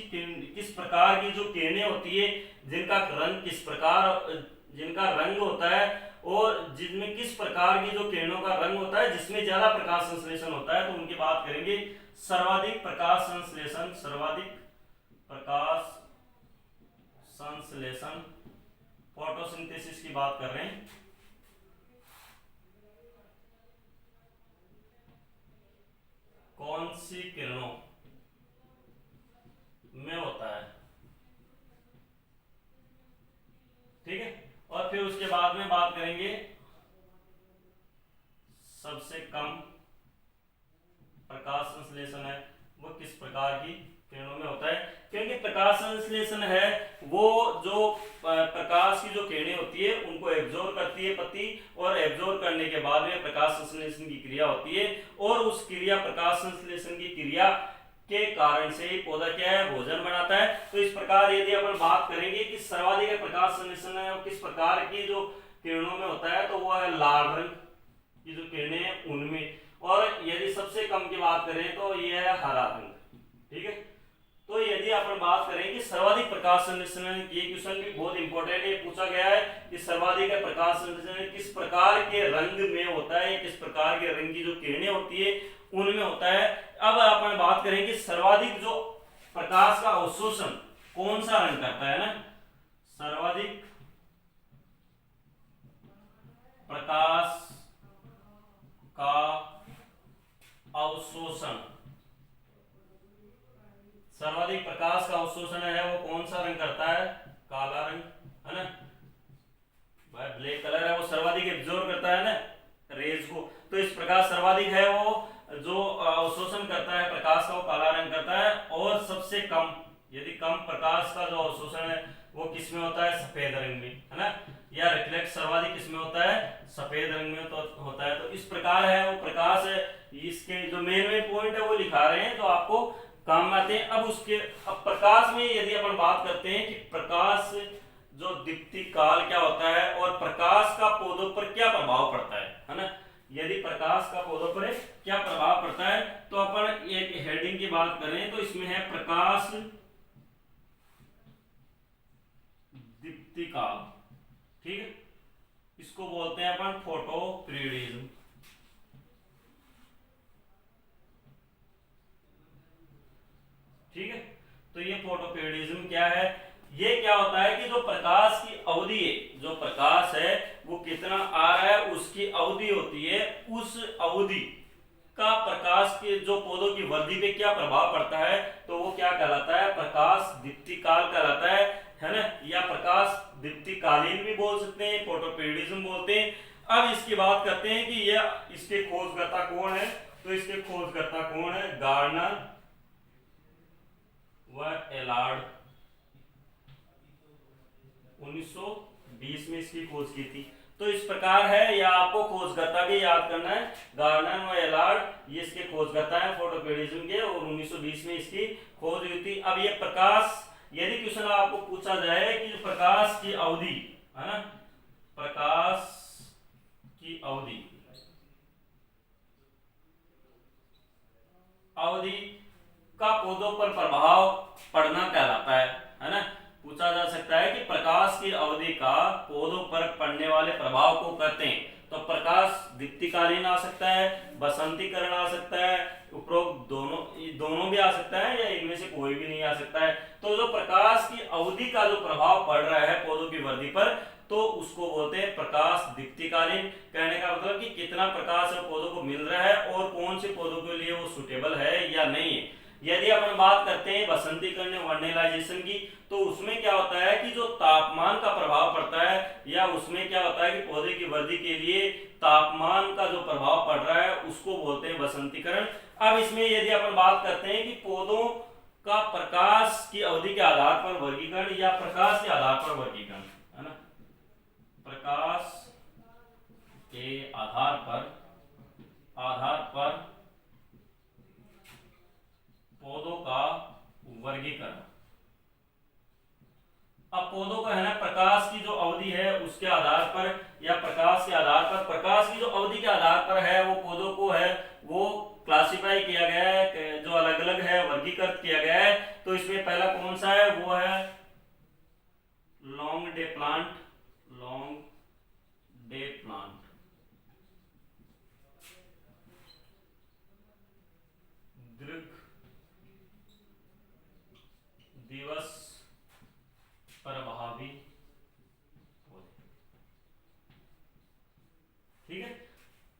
किस प्रकार की जो किरणें होती है जिनका रंग किस प्रकार जिनका रंग होता है और जिनमें किस प्रकार की जो किरणों का रंग होता है जिसमें ज्यादा प्रकाश संश्लेषण होता है, तो उनकी बात करेंगे। सर्वाधिक प्रकाश संश्लेषण, सर्वाधिक प्रकाश संश्लेषण फोटोसिंथेसिस की बात कर रहे हैं। कौन सी किरणों में होता है, ठीक है। और फिर उसके बाद में बात करेंगे सबसे कम प्रकाश संश्लेषण है वो किस प्रकार की किरणों में होता है, क्योंकि प्रकाश संश्लेषण है वो जो प्रकाश की जो किरणें होती है उनको एब्जॉर्ब करती है पत्ती, और एब्जॉर्ब करने के बाद में प्रकाश संश्लेषण की क्रिया होती है, और उस क्रिया प्रकाश संश्लेषण की क्रिया के कारण से पौधा क्या है, भोजन बनाता है। तो इस प्रकार यदि अपन बात करेंगे कि सर्वाधिक प्रकाश संश्लेषण है किस प्रकार की जो किरणों में होता है, तो वो है लाल रंग की जो किरणें हैं उनमें, और यदि सबसे कम की बात करें तो ये है हरा रंग। ठीक है, तो यदि अपन बात करें कि सर्वाधिक प्रकाश संश्लेषण, ये क्वेश्चन भी बहुत इंपॉर्टेंट है, पूछा गया है कि सर्वाधिक प्रकाश संश्लेषण किस प्रकार के रंग में होता है, किस प्रकार के रंग की जो किरणें होती है उनमें होता है। अब अपन बात करें कि सर्वाधिक जो प्रकाश का अवशोषण कौन सा रंग करता है ना, सर्वाधिक प्रकाश का अवशोषण, सर्वाधिक प्रकाश का अवशोषण है वो कौन सा रंग करता है, काला रंग, है ना भाई, ब्लैक कलर है वो सर्वाधिक एब्जॉर्ब करता है ना रेज को। तो इस प्रकार सर्वाधिक है वो जो अवशोषण करता है प्रकाश का, वो काला रंग करता है। और सबसे कम, यदि कम प्रकाश का जो अवशोषण है वो किस में होता है, सफेद रंग में, है ना, या रिफ्लेक्ट सर्वाधिक किस में होता है, सफेद रंग में तो होता है। तो इस प्रकार है वो प्रकाश है, इसके जो मेन पॉइंट है वो लिखा रहे हैं जो आपको काम आते हैं। अब प्रकाश में यदि अपन बात करते हैं कि प्रकाश जो दीप्ति काल क्या होता है, और प्रकाश का पौधों पर क्या प्रभाव पड़ता है ना, यदि प्रकाश का पौधों पर क्या प्रभाव पड़ता है, तो अपन एक हेडिंग की बात करें तो इसमें है प्रकाश दीप्ति काल। ठीक है, इसको बोलते हैं अपन फोटोपीरियडिज्म। ठीक है, तो ये फोटोपीरियडिज्म क्या है, ये क्या होता है कि जो प्रकाश की अवधि है, जो प्रकाश है वो कितना आ रहा है उसकी अवधि होती है, उस अवधि का प्रकाश के जो पौधों की वृद्धि पे क्या प्रभाव पड़ता है, तो वो क्या कहलाता है, प्रकाश दीप्ति काल कहलाता है ना, या प्रकाश दीप्ति कालीन भी बोल सकते हैं, फोटोपीरियडिज्म बोलते हैं। अब इसकी बात करते हैं कि यह इसके खोजकर्ता कौन है, तो इसके खोजकर्ता कौन है, गार्डनर व एलार्ड, 1920 में इसकी खोज की थी। तो इस प्रकार है, या आपको खोजकर्ता भी याद करना है, गार्डनर व एलार्ड ये इसके खोजकर्ता है फोटोपीरियडिज्म के, और 1920 में इसकी खोज हुई थी। अब ये प्रकाश, यदि क्वेश्चन आपको पूछा जाए कि प्रकाश की अवधि, है ना, प्रकाश की अवधि का पौधों पर प्रभाव पड़ना कहलाता है ना, पूछा जा सकता है कि प्रकाश की अवधि का पौधों पर पड़ने वाले प्रभाव को कहते हैं, तो प्रकाश दीप्तिकालीन आ सकता है, बसंतीकरण आ सकता है, उपरोक्त दोनों भी आ सकता है, या इनमें से कोई भी नहीं आ सकता है। तो जो प्रकाश की अवधि का जो प्रभाव पड़ रहा है पौधों की वृद्धि पर, तो उसको बोलते हैं प्रकाश दीप्तिकालीन। कहने का मतलब कि कितना प्रकाश पौधों को मिल रहा है और कौन से पौधों के लिए वो सुटेबल है या नहीं है। यदि अपन बात करते हैं बसंतीकरण वर्नेलाइजेशन की, तो उसमें क्या होता है कि जो तापमान का प्रभाव पड़ता है, या उसमें क्या होता है कि पौधे की वृद्धि के लिए तापमान का जो प्रभाव पड़ रहा है उसको बोलते हैं बसंतीकरण। अब इसमें यदि अपन बात करते हैं कि पौधों का प्रकाश की अवधि के आधार पर वर्गीकरण, या प्रकाश के आधार पर वर्गीकरण, है ना, प्रकाश के आधार पर पौधों का वर्गीकरण। अब पौधों का है ना प्रकाश की जो अवधि है उसके आधार पर, या प्रकाश के आधार पर, प्रकाश की जो अवधि के आधार पर है वो पौधों को है वो क्लासिफाई किया गया है, जो अलग अलग है वर्गीकृत किया गया है। तो इसमें पहला कौन सा है, वो है लॉन्ग डे प्लांट, दीर्घ दिवस प्रभावी पौधे। ठीक है,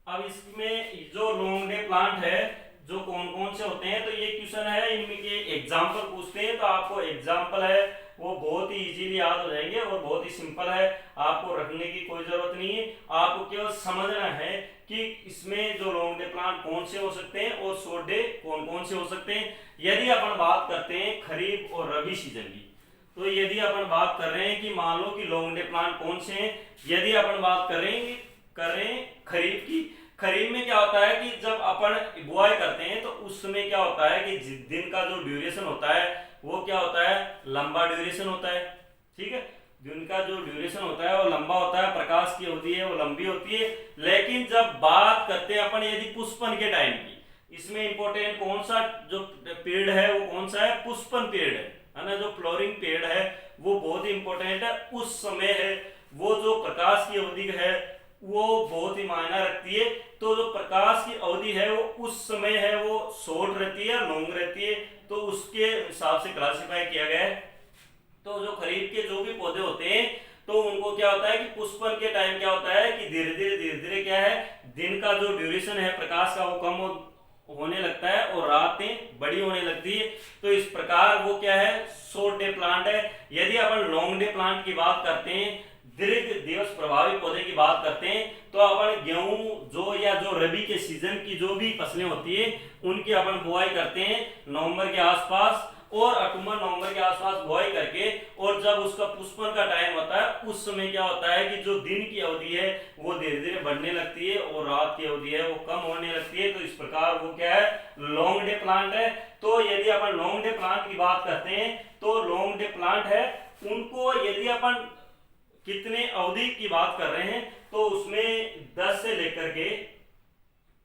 अब इसमें जो लॉन्ग डे प्लांट है जो कौन कौन से होते हैं, तो ये क्वेश्चन है, इनमें के एग्जांपल पूछते हैं, तो आपको एग्जांपल है वो बहुत ही इजीली याद हो जाएंगे और बहुत ही सिंपल है, आपको रखने की कोई जरूरत नहीं है। आपको केवल समझना है कि इसमें जो लॉन्ग डे प्लांट कौन से हो सकते हैं और शॉर्ट डे कौन कौन से हो सकते हैं। यदि अपन बात करते हैं खरीफ और रबी सीजन की, तो यदि अपन बात कर रहे हैं कि मान लो कि लॉन्ग डे प्लांट कौन से हैं, यदि अपन बात कर रहे हैं खरीफ की, खरीफ में क्या होता है कि जब अपन बुआई करते हैं तो उस समय क्या होता है कि दिन का जो ड्यूरेशन होता है वो क्या होता है, लंबा ड्यूरेशन होता है। ठीक है, दिन का जो ड्यूरेशन होता है वो लंबा होता है, प्रकाश की अवधि है वो लंबी होती है। लेकिन जब बात करते हैं अपन यदि पुष्पन के टाइम की, इसमें इंपॉर्टेंट कौन सा जो पीरियड है वो कौन सा है, पुष्पन पीरियड है ना, जो फ्लोरिंग पीरियड है वो बहुत ही इंपॉर्टेंट है। उस समय है वो जो प्रकाश की अवधि है वो बहुत ही मायना रखती है। तो जो प्रकाश की अवधि है वो उस समय है वो शॉर्ट रहती है, लॉन्ग रहती है, तो उसके हिसाब से क्लासिफाई किया गया है। तो जो खरीफ के जो भी पौधे होते हैं तो उनको क्या होता है कि पुष्पन के टाइम क्या होता है कि धीरे धीरे क्या है, दिन का जो ड्यूरेशन है प्रकाश का वो कम होने लगता है और रातें बड़ी होने लगती है। तो इस प्रकार वो क्या है, शॉर्ट डे प्लांट है। यदि अपन लॉन्ग डे प्लांट की बात करते हैं, दीर्घ दिवस प्रभावी पौधे की बात करते हैं, तो अपन गेहूं जो या जो रबी के सीजन की जो भी फसलें होती है उनकी अपन बुआई करते हैं नवंबर के आसपास, और अक्टूबर नवंबर के आसपास बुआई करके, और जब उसका पुष्पन का टाइम होता है उस समय क्या होता है कि जो दिन की अवधि है वो धीरे धीरे बढ़ने लगती है और रात की अवधि है वो कम होने लगती है। तो इस प्रकार वो क्या है, लॉन्ग डे प्लांट है। तो यदि अपन लॉन्ग डे प्लांट की बात करते हैं तो लॉन्ग डे प्लांट है, उनको यदि अपन कितने अवधि की बात कर रहे हैं तो उसमें 10 से लेकर के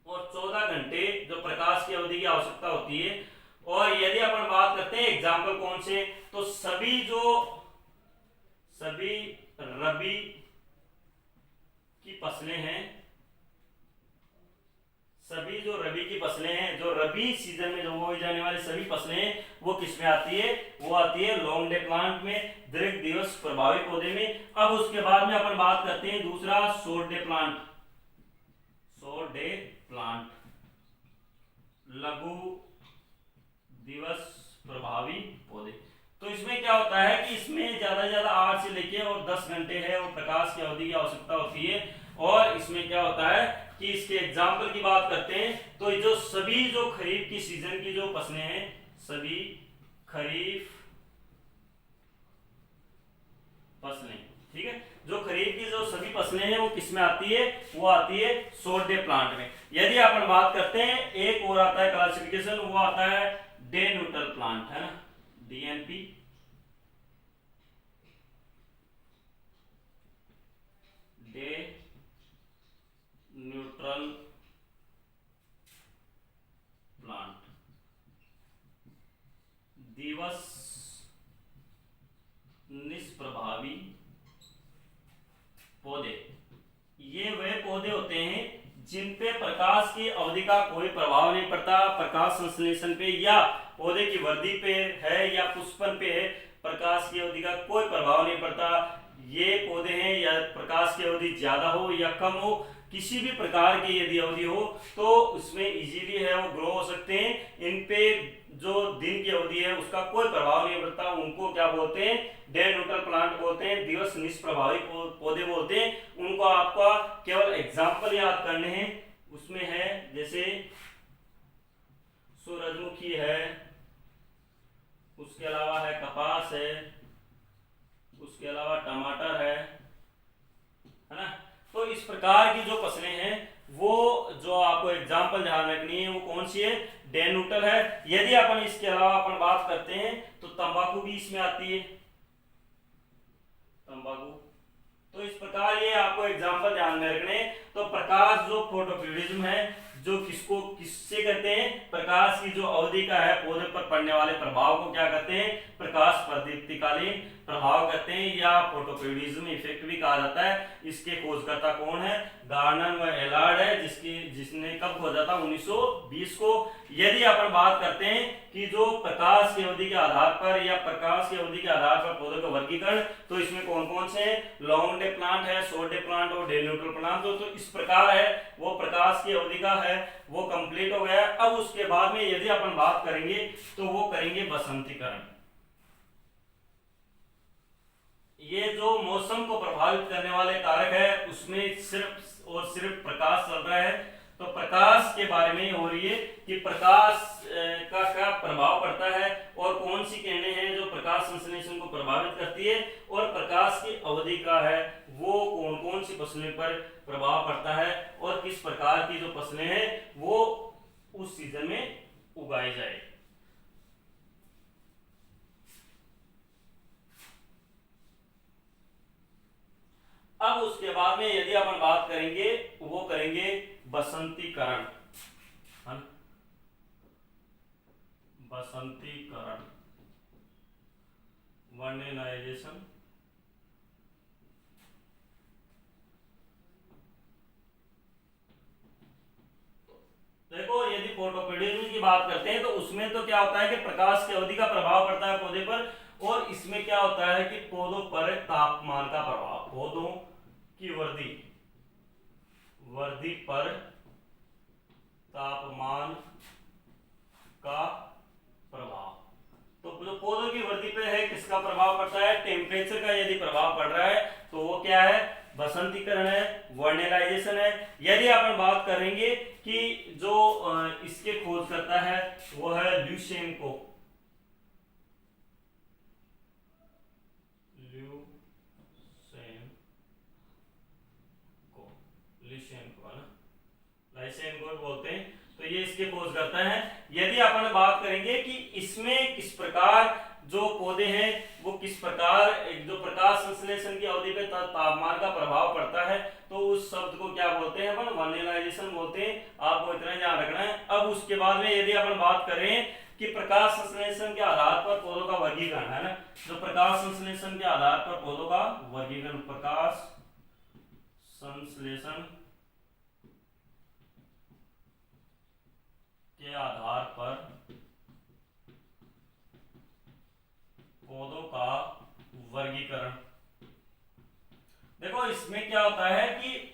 और 14 घंटे जो प्रकाश की अवधि की आवश्यकता होती है। और यदि अपन बात करते हैं एग्जाम्पल कौन से, तो सभी रबी की फसलें हैं, सभी जो रबी की फसलें हैं, जो रबी सीजन में जो बोई जाने वाली सभी फसलें हैं वो किस में आती है, वो आती है लॉन्ग डे प्लांट में, दीर्घ दिवस प्रभावी पौधे में। अब उसके बाद में अपन बात करते हैं दूसरा short day plant, short day plant, लघु दिवस प्रभावी पौधे। तो इसमें क्या होता है कि इसमें ज्यादा से ज्यादा 8 से लेके और 10 घंटे है वो प्रकाश की अवधि की आवश्यकता होती है। और इसमें क्या होता है कि इसके एग्जाम्पल की बात करते हैं तो जो सभी जो खरीफ की सीजन की जो फसलें हैं, सभी खरीफ फसलें, ठीक है, जो खरीफ की जो सभी फसलें हैं वो किस में आती है, वो आती है शॉर्ट डे प्लांट में। यदि अपन बात करते हैं एक और आता है क्लासिफिकेशन, वो आता है डे न्यूट्रल प्लांट, है ना, डीएनपी, डे न्यूट्रल प्लांट, दिवस निष्प्रभावी पौधे। ये वे पौधे होते हैं जिन पे प्रकाश की अवधि का कोई प्रभाव नहीं पड़ता, प्रकाश संश्लेषण पे या पौधे की वृद्धि पे है या पुष्पन पे है, प्रकाश की अवधि का कोई प्रभाव नहीं पड़ता। ये पौधे हैं या प्रकाश की अवधि ज्यादा हो या कम हो, किसी भी प्रकार की यदि अवधि हो तो उसमें इजीली है वो ग्रो हो सकते हैं। इन पे जो दिन की अवधि है उसका कोई प्रभाव नहीं पड़ता, उनको क्या बोलते हैं, डे न्यूट्रल प्लांट बोलते हैं, दिवस निष्प्रभावी पौधे बोलते हैं। उनको आपका केवल एग्जाम्पल याद करने हैं, उसमें है जैसे सूरजमुखी है, उसके अलावा है कपास है, उसके अलावा टमाटर है ना। तो इस प्रकार की जो फसलें हैं वो जो आपको एग्जाम्पल ध्यान रखनी है वो कौन सी है, डे न्यूट्रल है। यदि अपन इसके अलावा अपन बात करते हैं तो तंबाकू भी इसमें आती है, तंबाकू। तो इस प्रकार ये आपको एग्जाम्पल ध्यान में रखने। तो प्रकाश जो फोटोप्यूरिज्म है जो किससे कहते हैं, प्रकाश की जो अवधि का है पौधे पर पड़ने वाले प्रभाव को क्या कहते हैं, प्रकाश प्रदीप्तिकालीन प्रभाव कहते हैं या फोटोप्यूरिज्म इफेक्ट भी कहा जाता है। इसके खोजकर्ता कौन है, गार्डनर व एलार्ड है, जिसने कब खोजा था, 1920 को। यदि अपन बात करते हैं कि जो प्रकाश की अवधि के आधार पर या प्रकाश की अवधि के आधार पर पौधों का वर्गीकरण, तो इसमें कौन कौन से हैं, लॉन्ग डे प्लांट है, शॉर्ट डे प्लांट और डे न्यूट्रल प्लांट। तो इस प्रकार है वो प्रकाश की अवधि का है वो कंप्लीट हो गया। अब उसके बाद में यदि अपन बात करेंगे तो वो करेंगे बसंतीकरण। ये जो मौसम को प्रभावित करने वाले कारक है उसमें सिर्फ और सिर्फ प्रकाश चल रहा है। तो प्रकाश के बारे में हो रही है कि प्रकाश का क्या प्रभाव पड़ता है और कौन सी किरणें हैं जो प्रकाश संश्लेषण को प्रभावित करती है, और प्रकाश की अवधि का है वो कौन कौन सी फसलों पर प्रभाव पड़ता है, और किस प्रकार की जो फसलें हैं वो उस सीजन में उगाई जाए। अब उसके बाद में यदि अपन बात करेंगे वो करेंगे बसंतीकरण, बसंतीकरण, वर्नेलाइजेशन। देखो यदि फोटोपिडिज्म की बात करते हैं तो उसमें तो क्या होता है कि प्रकाश की अवधि का प्रभाव पड़ता है पौधे पर, और इसमें क्या होता है कि पौधों पर तापमान का प्रभाव, पौधों की वृद्धि पर तापमान का प्रभाव। तो जो पौधों की वृद्धि पे है किसका प्रभाव पड़ता है, टेम्परेचर का यदि प्रभाव पड़ रहा है तो वो क्या है, बसंतीकरण है, वर्नेलाइजेशन है। यदि अपन बात करेंगे कि जो इसके खोज करता है वो है ल्यूशेंको, लाइसेनको बोलते हैं, तो ये इसके खोज करता है। यदि अपन बात करेंगे कि इसमें किस प्रकार जो पौधे हैं वो किस प्रकार जो प्रकाश संश्लेषण की अवधि पे तापमान का प्रभाव पड़ता है, तो उस शब्द को क्या बोलते हैं अपन, वर्नेलाइजेशन बोलते हैं। आपको इतना ध्यान रखना है। अब उसके बाद में यदि अपन बात करें कि प्रकाश संश्लेषण के आधार पर पौधों का वर्गीकरण है ना, जो प्रकाश संश्लेषण के आधार पर पौधों का वर्गीकरण, प्रकाश संश्लेषण के आधार पर पौधों का वर्गीकरण। देखो इसमें क्या होता है कि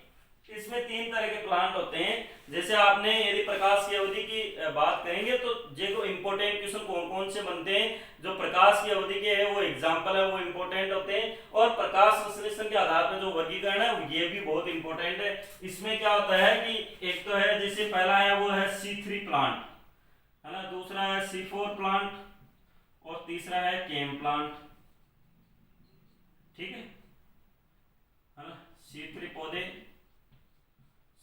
इसमें 3 तरह के प्लांट होते हैं। जैसे आपने यदि प्रकाश की अवधि की बात करेंगे तो जो इंपॉर्टेंट क्वेश्चन कौन कौन से बनते हैं, जो प्रकाश की अवधि के है वो एग्जांपल है वो इंपॉर्टेंट होते हैं, और प्रकाश संश्लेषण के आधार पर जो वर्गीकरण है ये भी बहुत इंपॉर्टेंट है। इसमें क्या होता है कि एक तो है जैसे पहला है वो है C3 प्लांट है ना, दूसरा है C4 प्लांट और तीसरा है केम प्लांट, ठीक है ना। C3 पौधे,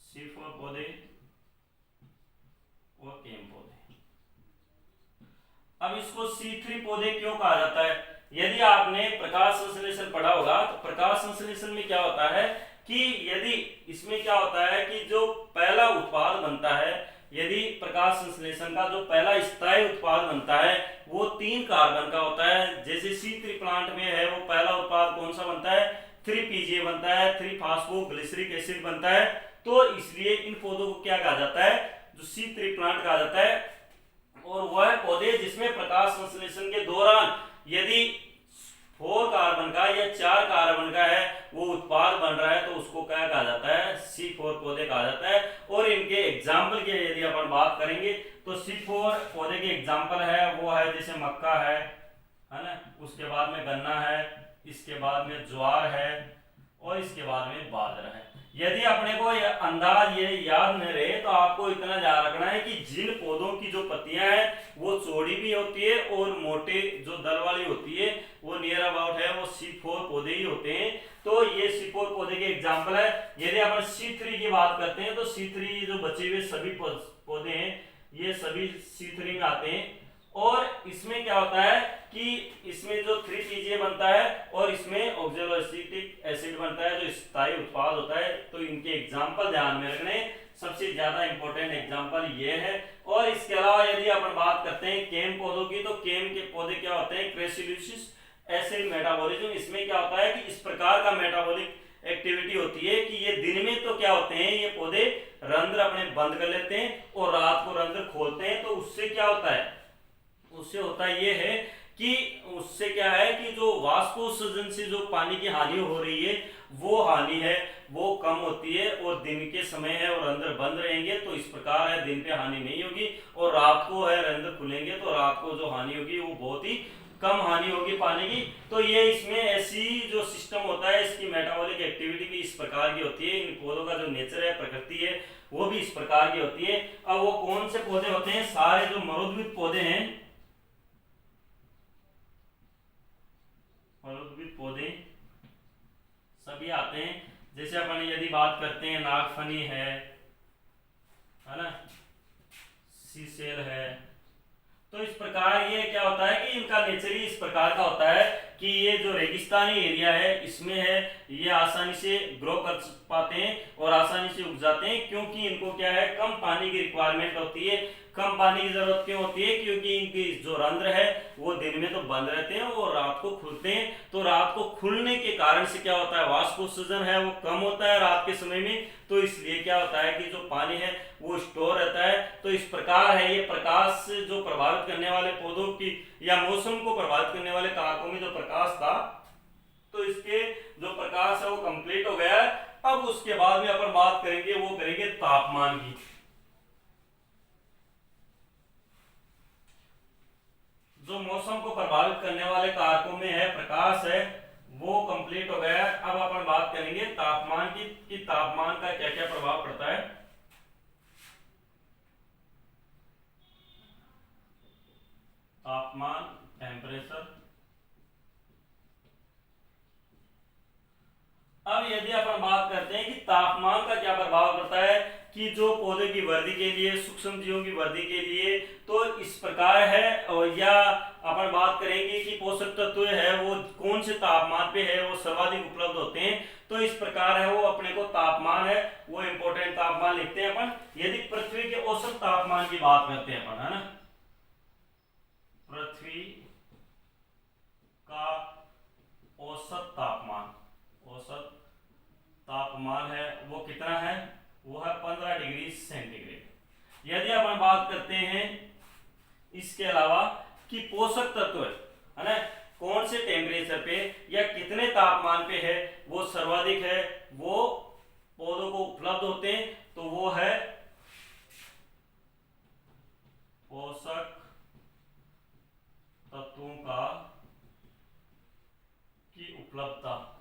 C4 पौधे और केम पौधे। अब इसको C3 पौधे क्यों कहा जाता है, यदि आपने प्रकाश संश्लेषण पढ़ा होगा तो प्रकाश संश्लेषण में क्या होता है कि यदि इसमें क्या होता है कि जो पहला उत्पाद बनता है, यदि प्रकाश संश्लेषण का जो पहला स्थायी उत्पाद बनता है वो 3 कार्बन का होता है। जैसे C3 प्लांट में है वो पहला उत्पाद कौन सा बनता है, 3PGA बनता है, 3-फॉस्फोग्लिसरिक एसिड बनता है। तो इसलिए इन पौधों को क्या कहा जाता है, जो C3 प्लांट कहा जाता है। और वह पौधे जिसमें प्रकाश संश्लेषण के दौरान यदि 4 कार्बन का या 4 कार्बन का है वो उत्पाद बन रहा है तो उसको क्या कहा जाता है, C4 पौधे कहा जाता है। और इनके एग्जाम्पल की यदि अपन बात करेंगे तो C4 पौधे के एग्जाम्पल है वो है जैसे मक्का है ना, उसके बाद में गन्ना है, इसके बाद में ज्वार है और इसके बाद में बाजरा है। यदि अपने को अंदाज ये याद न रहे तो आपको इतना ध्यान रखना है कि जिन पौधों की जो पत्तियां हैं वो चौड़ी भी होती है और मोटे जो दल वाली होती है वो नियर अबाउट है वो C4 पौधे ही होते हैं। तो ये C4 पौधे के एग्जाम्पल है। यदि अपन C3 की बात करते हैं तो C3 जो बचे हुए सभी पौधे हैं ये सभी C3 में आते हैं। और इसमें क्या होता है कि इसमें जो 3PGA बनता है और इसमें ऑक्सैलोएसिटिक एसिड बनता है जो स्थायी उत्पाद होता है। तो इनके एग्जाम्पल ध्यान में रखने, सबसे ज्यादा इंपॉर्टेंट एग्जाम्पल ये है। और इसके अलावा यदि अपन बात करते हैं केम पौधों की तो केम के पौधे क्या होते हैं, क्रेसिलुसिस एसिड मेटाबॉलिज्म। इसमें क्या होता है कि इस प्रकार का मेटाबॉलिक एक्टिविटी होती है कि ये दिन में तो क्या होते हैं, ये पौधे रंध्र अपने बंद कर लेते हैं और रात को रंध्र खोलते हैं। तो उससे क्या होता है, उससे होता ये है कि उससे क्या है कि जो वाष्पोत्सर्जन से जो पानी की हानि हो रही है वो हानि है वो कम होती है। और दिन के समय है और रंध्र बंद रहेंगे तो इस प्रकार है दिन पे हानि नहीं होगी, और रात को है रंध्र खुलेंगे तो रात को जो हानि होगी वो बहुत ही कम हानि होगी पानी की। तो ये इसमें ऐसी जो सिस्टम होता है, इसकी मेटाबॉलिक एक्टिविटी भी इस प्रकार की होती है, इन पौधों का जो नेचर है, प्रकृति है, वो भी इस प्रकार की होती है। अब वो कौन से पौधे होते हैं? सारे जो मरुद्भिद पौधे हैं, मरुद्भिद पौधे सभी आते हैं। जैसे अपन यदि बात करते हैं, नागफनी है ना, सीसेल है, तो इस प्रकार ये क्या होता है कि इनका नेचर ही इस प्रकार का होता है कि ये जो रेगिस्तानी एरिया है इसमें है, ये आसानी से ग्रो कर पाते हैं और आसानी से उग जाते हैं, क्योंकि इनको क्या है, कम पानी की रिक्वायरमेंट होती है। कम पानी की जरूरत क्यों होती है? क्योंकि इनकी जो रंध्र है वो दिन में तो बंद रहते हैं और रात को खुलते हैं। तो रात को खुलने के कारण से क्या होता है, वाष्पोत्सर्जन है वो कम होता है रात के समय में, तो इसलिए क्या होता है कि जो पानी है वो स्टोर रहता है। तो इस प्रकार है, ये प्रकाश जो प्रभावित करने वाले पौधों की या मौसम को प्रभावित करने वाले कारकों में जो प्रकाश था, तो इसके जो प्रकाश है वो कंप्लीट हो गया है। अब उसके बाद में अपन बात करेंगे, वो करेंगे तापमान की। जो मौसम को प्रभावित करने वाले कारकों में है प्रकाश है, वो कंप्लीट हो गया है। अब अपन बात करेंगे तापमान की कि तापमान का क्या क्या प्रभाव पड़ता है। तापमान, टेम्परेचर। अब यदि अपन बात करते हैं कि तापमान का क्या प्रभाव पड़ता है, कि जो पौधे की वृद्धि के लिए, सूक्ष्म जीवों की वृद्धि के लिए, तो इस प्रकार है। और या अपन बात करेंगे कि पोषक तत्व है वो कौन से तापमान पे है वो सर्वाधिक उपलब्ध होते हैं, तो इस प्रकार है वो अपने को तापमान है वो इंपॉर्टेंट तापमान लिखते हैं अपन। यदि पृथ्वी के औसत तापमान की बात करते हैं अपन, है ना, पृथ्वी का औसत तापमान, औसत तापमान है वो कितना है, वो है 15 डिग्री सेंटीग्रेड। यदि अपन बात करते हैं इसके अलावा कि पोषक तत्व है ना, कौन से टेम्परेचर पे या कितने तापमान पे है वो सर्वाधिक है, वो पौधों को उपलब्ध होते हैं, तो वो है पोषक तत्वों का की उपलब्धता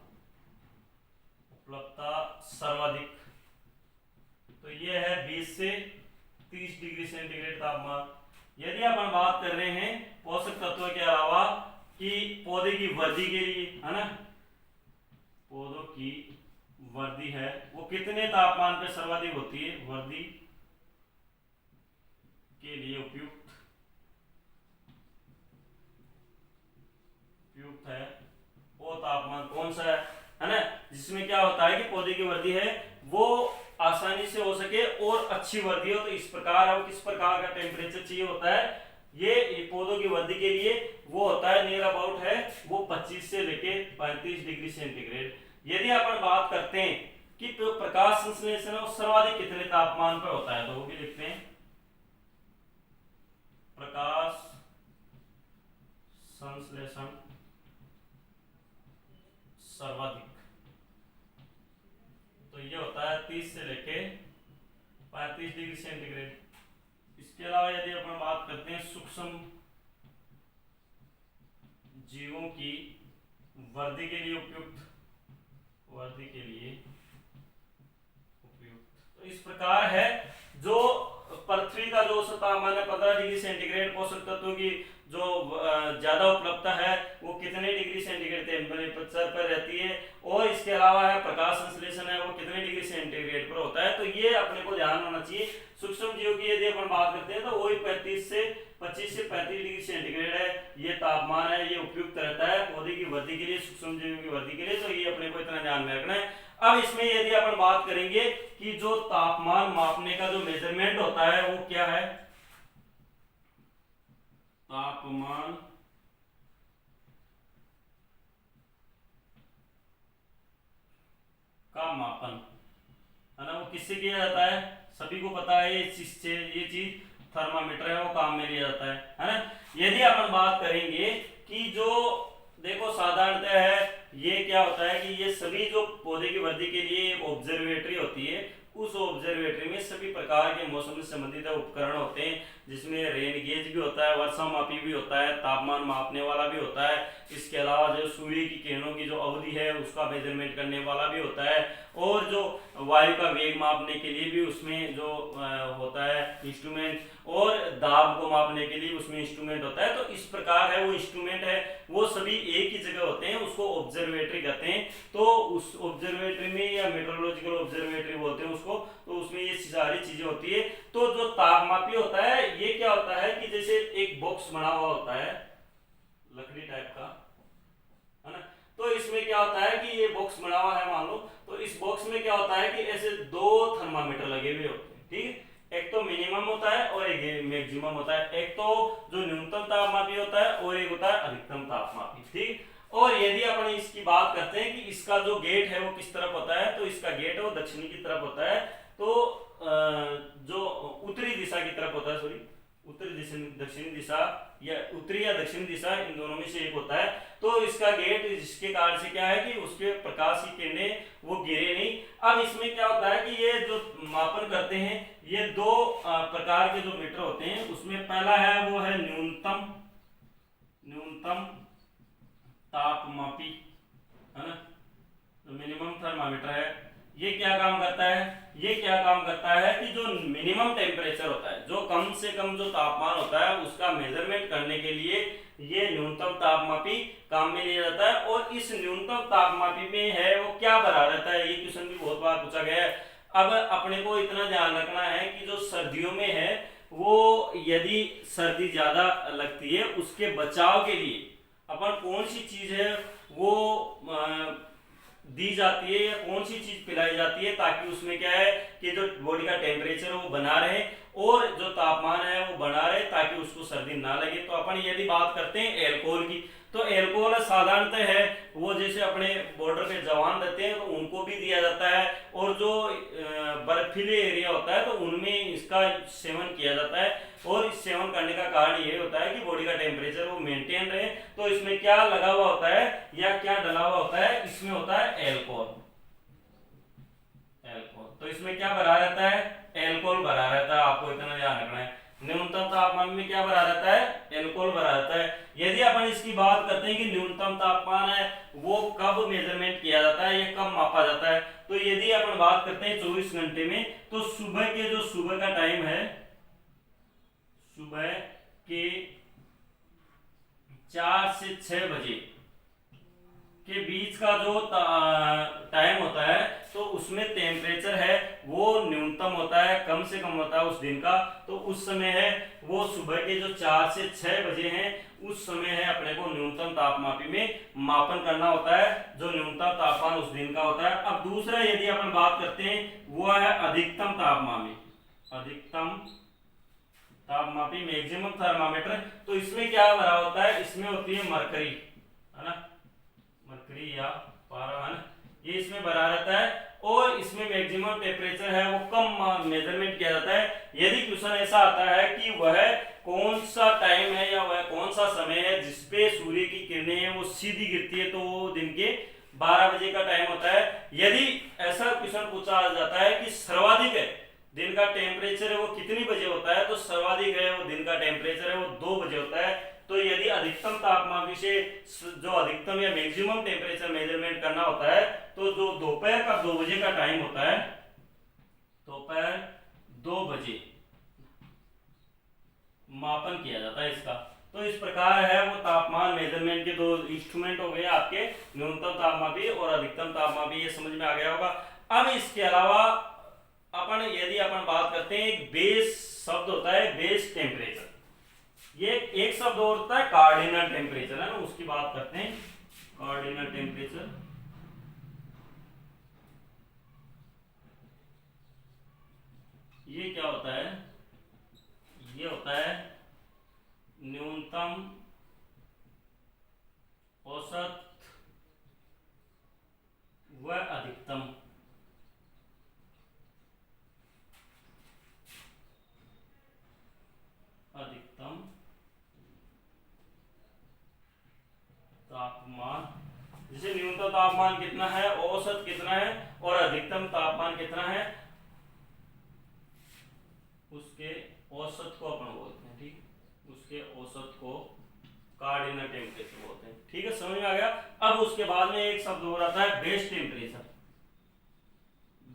सर्वाधिक। तो ये है 20 से 30 डिग्री सेंटीग्रेड तापमान। यदि अपन बात कर रहे हैं पोषक तत्वों के अलावा कि पौधे की वृद्धि के लिए, है ना, पौधों की वृद्धि है वो कितने तापमान पे सर्वाधिक होती है, वृद्धि के लिए उपयुक्त है वो तापमान कौन सा है ना, जिसमें क्या होता है कि पौधे की वृद्धि है वो आसानी से हो सके और अच्छी वृद्धि हो। तो इस प्रकार अब किस प्रकार का टेम्परेचर चाहिए होता है, ये पौधों की वृद्धि के लिए वो होता है नियर अबाउट है वो 25 से लेके 35 डिग्री सेंटीग्रेड। यदि अपन बात करते हैं कि प्रकाश संश्लेषण सर्वाधिक कितने तापमान पर होता है, तो वो भी लिखते हैं प्रकाश संश्लेषण सर्वाधिक, तो ये होता है 30 से लेके 35 डिग्री सेंटीग्रेड। इसके अलावा यदि अपन बात करते हैं सूक्ष्म जीवों की वृद्धि के लिए उपयुक्त, तो इस प्रकार है जो पृथ्वी का जो औसत तापमान है 15 डिग्री सेंटीग्रेड, पोषक तत्वों की जो ज्यादा उपलब्धता है वो कितने डिग्री सेंटीग्रेड टेम्परेचर पर रहती है, और इसके अलावा है प्रकाश संश्लेषण है वो कितने डिग्री सेंटीग्रेड पर होता है। तो ये अपने को ध्यान होना चाहिए। सूक्ष्म जीवों की यदि अपन बात करते हैं तो वही 25 से 35 डिग्री सेंटीग्रेड है ये तापमान है, ये उपयुक्त रहता है पौधे की वृद्धि के लिए, सूक्ष्म जीवों की वृद्धि के लिए। तो ये अपने को इतना ध्यान में रखना है। अब इसमें यदि अपन बात करेंगे कि जो तापमान मापने का जो मेजरमेंट होता है वो क्या है, तापमान का मापन है ना, वो किससे किया जाता है, सभी को पता है ये चीज थर्मामीटर है वो काम में लिया जाता है ना। यदि अपन बात करेंगे कि जो देखो साधारणतः है ये क्या होता है कि ये सभी जो पौधे की वृद्धि के लिए ऑब्जर्वेटरी होती है, उस ऑब्जर्वेटरी में सभी प्रकार के मौसम से संबंधित उपकरण होते हैं, जिसमें रेन गेज भी होता है, वर्षा मापी भी होता है, तापमान मापने वाला भी होता है। इसके अलावा जो सूर्य की किरणों की जो अवधि है उसका मेजरमेंट करने वाला भी होता है, और जो वायु का वेग मापने के लिए भी उसमें जो होता है इंस्ट्रूमेंट, और दाब को मापने के लिए उसमें इंस्ट्रूमेंट होता है। तो इस प्रकार है वो इंस्ट्रूमेंट है वो सभी एक ही जगह होते हैं, उसको ऑब्जर्वेटरी कहते हैं। तो उस ऑब्जर्वेटरी में, या मेट्रोलॉजिकल ऑब्जर्वेटरी बोलते हैं उसको, तो उसमें ये सारी चीजें होती है। तो जो तापमापी होता है ये क्या होता है कि जैसे एक बॉक्स बना हुआ होता है लकड़ी टाइप का, है ना। तो इसमें क्या होता है कि ये बॉक्स बना हुआ है मान लो, तो इस बॉक्स में क्या होता है कि ऐसे दो थर्मामीटर लगे हुए होते हैं, ठीक है। एक तो मिनिमम होता है और एक मैक्सिमम होता है। एक तो जो न्यूनतम तापमापी होता है और एक होता है अधिकतम तापमापी, ठीक। और यदि अपन इसकी बात करते हैं कि इसका जो गेट है वो किस तरफ होता है, तो इसका गेट है वो दक्षिणी की तरफ होता है। तो जो उत्तरी दिशा की तरफ होता है, सॉरी उत्तरी दक्षिणी दिशा, या उत्तरी या दक्षिणी दिशा, इन दोनों में से एक होता है। तो इसका गेट, जिसके कारण से क्या है कि उसके प्रकाश की किरणें वो गिरे नहीं। अब इसमें क्या होता है कि ये जो मापन करते हैं ये दो प्रकार के जो मीटर होते हैं, उसमें पहला है वो है न्यूनतम तापमापी, है ना, तो मिनिमम थर्मामीटर है। ये क्या काम करता है, ये क्या काम करता है कि जो मिनिमम टेम्परेचर होता है, जो कम से कम जो तापमान होता है उसका मेजरमेंट करने के लिए ये न्यूनतम तापमापी काम में लिया जाता है। और इस न्यूनतम तापमापी में है वो क्या भरा रहता है, ये क्वेश्चन भी बहुत बार पूछा गया है। अब अपने को इतना ध्यान रखना है कि जो सर्दियों में है वो यदि सर्दी ज्यादा लगती है उसके बचाव के लिए अपन कौन सी चीज है वो दी जाती है, या कौन सी चीज पिलाई जाती है, ताकि उसमें क्या है कि जो बॉडी का टेम्परेचर है वो बना रहे और जो तापमान है वो बना रहे, ताकि उसको सर्दी ना लगे। तो अपन यदि बात करते हैं एल्कोहल की, तो एल्कोहल साधारणतः है वो जैसे अपने बॉर्डर पे जवान रहते हैं तो उनको भी दिया जाता है, और जो बर्फीले एरिया होता है तो उनमें इसका सेवन किया जाता है। और इस सेवन करने का कारण ये होता है कि बॉडी का टेम्परेचर वो मेंटेन रहे। तो इसमें क्या लगा हुआ होता है या क्या डला हुआ होता है, इसमें होता है एल्कोहल। तो इसमें क्या भरा रहता है, एल्कोहल भरा रहता है, आपको इतना ध्यान रखना है। न्यूनतम तापमान में क्या भरा रहता है, एल्कोहल भरा रहता है। यदि अपन इसकी बात करते हैं कि न्यूनतम तापमान है वो कब मेजरमेंट किया जाता है या कब मापा जाता है, तो यदि अपन बात करते हैं 24 घंटे में, तो सुबह के जो सुबह का टाइम है, सुबह के 4 से 6 बजे के बीच का जो टाइम होता है तो उसमें टेम्परेचर है वो न्यूनतम होता है, कम से कम होता है उस दिन का। तो उस समय है वो सुबह के जो 4 से 6 बजे हैं, उस समय है अपने को न्यूनतम तापमापी में मापन करना होता है, जो न्यूनतम तापमान उस दिन का होता है। अब दूसरा यदि अपन बात करते हैं वो है अधिकतम तापमापी, अधिकतम तापमापी मैक्सिमम थर्मामीटर। तो इसमें क्या भरा होता है, इसमें होती है मरकरी, है ना, मरकरी या पारा, है ना, ये इसमें भरा रहता है। और इसमें मैक्सिमम टेम्परेचर है वो कम मेजरमेंट किया जाता है। यदि क्वेश्चन ऐसा आता है कि वह कौन सा टाइम है या वह कौन सा समय है जिसपे सूर्य की किरणें हैं वो सीधी गिरती है, तो वो दिन के 12 बजे का टाइम होता है। यदि ऐसा क्वेश्चन पूछा जाता है कि सर्वाधिक है दिन का टेम्परेचर है वो कितनी बजे होता है, तो सर्वाधिक है वो दिन का टेम्परेचर है वो 2 बजे होता है। तो यदि अधिकतम तापमान से जो अधिकतम या मैक्सिमम टेम्परेचर मेजरमेंट करना होता है, तो जो दोपहर का 2 बजे का टाइम होता है, दोपहर 2 बजे मापन किया जाता है इसका। तो इस प्रकार है वो तापमान मेजरमेंट के दो इंस्ट्रूमेंट हो गए आपके, न्यूनतम तापमापी और अधिकतम तापमापी, ये समझ में आ गया होगा। अब इसके अलावा अपन यदि अपन बात करते हैं, एक बेस शब्द होता है, बेस टेम्परेचर। ये एक शब्द और होता है कार्डिनल टेम्परेचर, है ना, उसकी बात करते हैं। कार्डिनल टेम्परेचर ये क्या होता है, ये होता है न्यूनतम औसत व अधिकतम तापमान। जैसे न्यूनतम तापमान कितना है, औसत कितना है और अधिकतम तापमान कितना है, उसके औसत को अपन बोलते हैं। उसके बाद में एक शब्द और आता है बेस टेम्परेचर।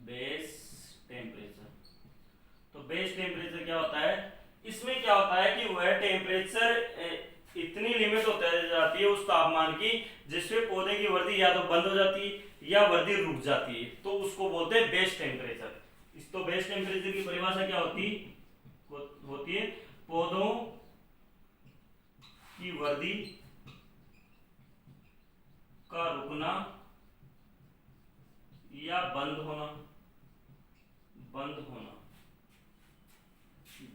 बेस टेम्परेचर, तो बेस टेम्परेचर क्या होता है, इसमें क्या होता है कि वह टेम्परेचर इतनी लिमिट होती जाती है उस तापमान की जिसपे पौधे की वृद्धि या तो बंद हो जाती है या वृद्धि रुक जाती है, तो उसको बोलते हैं बेस टेम्परेचर। इस तो बेस टेम्परेचर की परिभाषा क्या होती है, पौधों की वृद्धि का रुकना या बंद होना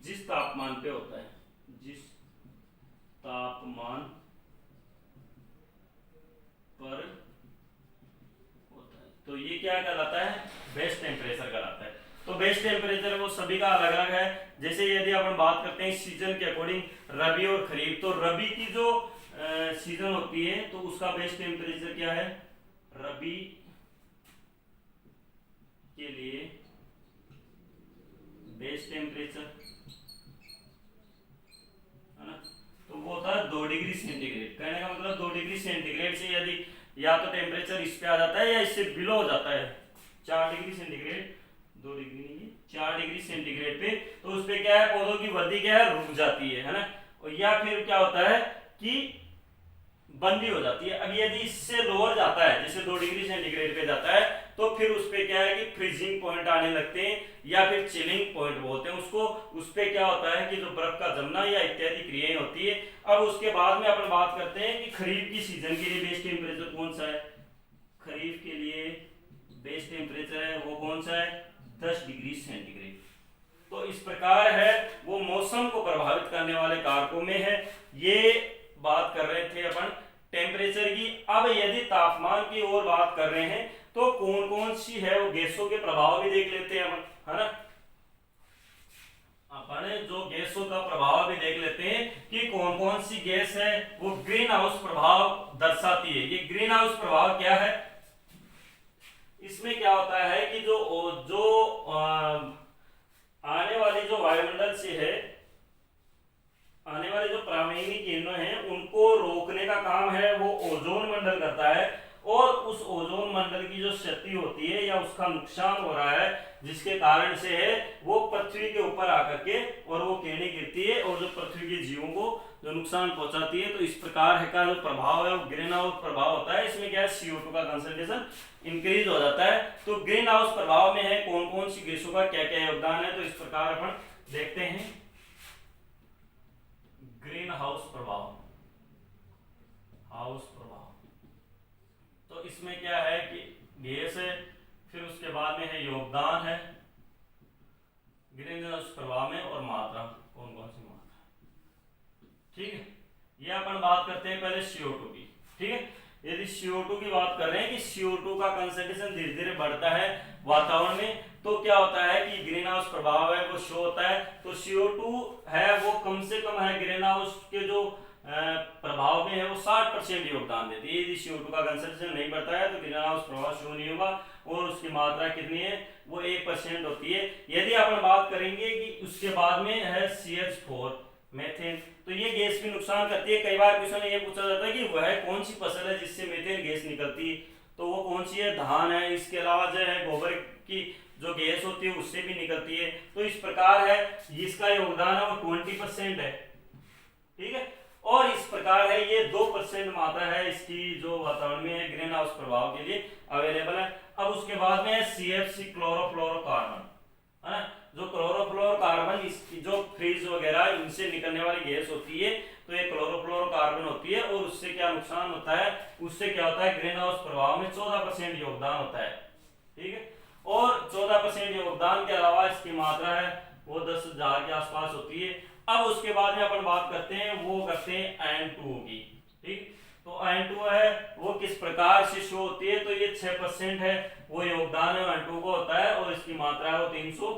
जिस तापमान पे होता है, जिस तापमान पर होता है, तो ये क्या कहलाता है, बेस टेम्परेचर कहलाता है। तो बेस टेम्परेचर वो सभी का अलग अलग है। जैसे यदि अपन बात करते हैं सीजन के अकॉर्डिंग, रबी और खरीफ, तो रबी की जो सीजन होती है तो उसका बेस टेम्परेचर क्या है, रबी के लिए बेस टेम्परेचर है ना, तो वो होता है 2 डिग्री सेंटीग्रेड। कहने का मतलब 2 डिग्री सेंटीग्रेड से यदि या तो टेम्परेचर इस पे आ जाता है या इससे बिलो हो जाता है 4 डिग्री सेंटीग्रेड, 2 डिग्री नहीं 4 डिग्री सेंटीग्रेड पे, तो उस पे क्या है, पौधों की वृद्धि क्या है, रुक जाती है ना, और या फिर क्या होता है कि बंदी हो जाती है। अब यदि इससे लोअर जाता है, जैसे 2 डिग्री सेंटीग्रेड पे जाता है, तो फिर उस पे क्या है कि फ्रीजिंग पॉइंट आने लगते हैं या फिर चिलिंग पॉइंट बोलते हैं उसको। उस पे क्या होता है कि जो बर्फ का जमना या इत्यादि क्रियाएं होती है। अब उसके बाद में अपन बात करते हैं कि खरीफ की सीजन के लिए बेस टेम्परेचर कौन सा है, खरीफ के लिए बेस टेम्परेचर है वो कौन सा है, 10 डिग्री सेंटीग्रेड। तो इस प्रकार है वो मौसम को प्रभावित करने वाले कारकों में है। ये बात कर रहे थे अपन टेम्परेचर की। अब यदि तापमान की ओर बात कर रहे हैं तो कौन कौन सी है वो गैसों के प्रभाव भी देख लेते हैं अपन, है ना। अपन जो गैसों का प्रभाव भी देख लेते हैं कि कौन कौन सी गैस है वो ग्रीन हाउस प्रभाव दर्शाती है। ये ग्रीन हाउस प्रभाव क्या है, इसमें क्या होता है कि जो आने वाली जो वायुमंडल से है, आने वाले जो पराबैंगनी किरणें हैं उनको रोकने का काम है वो ओजोन मंडल करता है। और उस ओजोन मंडल की जो क्षति होती है या उसका नुकसान हो रहा है जिसके कारण से है वो पृथ्वी के ऊपर आकर के और वो किरणें गिरती है और जो पृथ्वी के जीवों को जो नुकसान पहुंचाती है। तो इस प्रकार है का जो प्रभाव है वो ग्रीन हाउस प्रभाव होता है। इसमें क्या है, CO2 का कंसंट्रेशन इंक्रीज हो जाता है। तो ग्रीन हाउस प्रभाव में है कौन कौन सी गैसों का क्या क्या योगदान है, तो इस प्रकार अपन देखते हैं। ग्रीन हाउस प्रभाव, तो इसमें क्या है कि गैस है, फिर उसके बाद में है योगदान है ग्रीन हाउस प्रभाव में, और मात्रा कौन कौन सी मात्रा, ठीक है। ये अपन बात करते हैं पहले CO2 की, ठीक है। यदि CO2 की बात कर रहे हैं कि CO2 का कंसंट्रेशन धीरे धीरे बढ़ता है वातावरण में, तो क्या होता है कि ग्रीन हाउस प्रभाव है वो शो होता है। तो CO2 है वो कम से कम है ग्रीन हाउस के जो प्रभाव में है वो 60% योगदान देती है। यदि CO2 का कंसंट्रेशन नहीं बढ़ता है तो ग्रीन हाउस प्रभाव शो नहीं होगा, और उसकी मात्रा कितनी है वो 1% होती है। यदि अपन बात करेंगे कि उसके बाद में है CH4 मेथेन, तो ये गैस भी नुकसान करती है। कई बार क्वेश्चन ये पूछा जाता है कि वह कौन सी फसल है जिससे मेथेन गैस निकलती है, तो वो कौन सी है, धान है। इसके अलावा जो है गोबर की जो गैस होती है उससे भी निकलती है। तो इस प्रकार है इसका योगदान है वो 20% है, ठीक है। और इस प्रकार है ये 2% मात्रा है इसकी जो वातावरण में है ग्रीन हाउस प्रभाव के लिए अवेलेबल है। अब उसके बाद में है CFC क्लोरोफ्लोरोकार्बन, है ना। जो क्लोरोफ्लोरोकार्बन इसकी जो फ्रीज वगैरह इनसे निकलने वाली गैस होती है, तो ये क्लोरोफ्लोरोकार्बन होती है। और उससे क्या नुकसान होता है, उससे क्या होता है ग्रीन हाउस प्रभाव में 14% योगदान होता है, ठीक है। और 14% योगदान के अलावा इसकी मात्रा है वो 10,000 के आसपास होती है। अब उसके बाद में अपन बात करते हैं वो करते हैं N2O की, ठीक। तो N2O है वो किस प्रकार से शो होती है, तो ये 6% है वो योगदान है N2O को होता है, और इसकी मात्रा है वो 300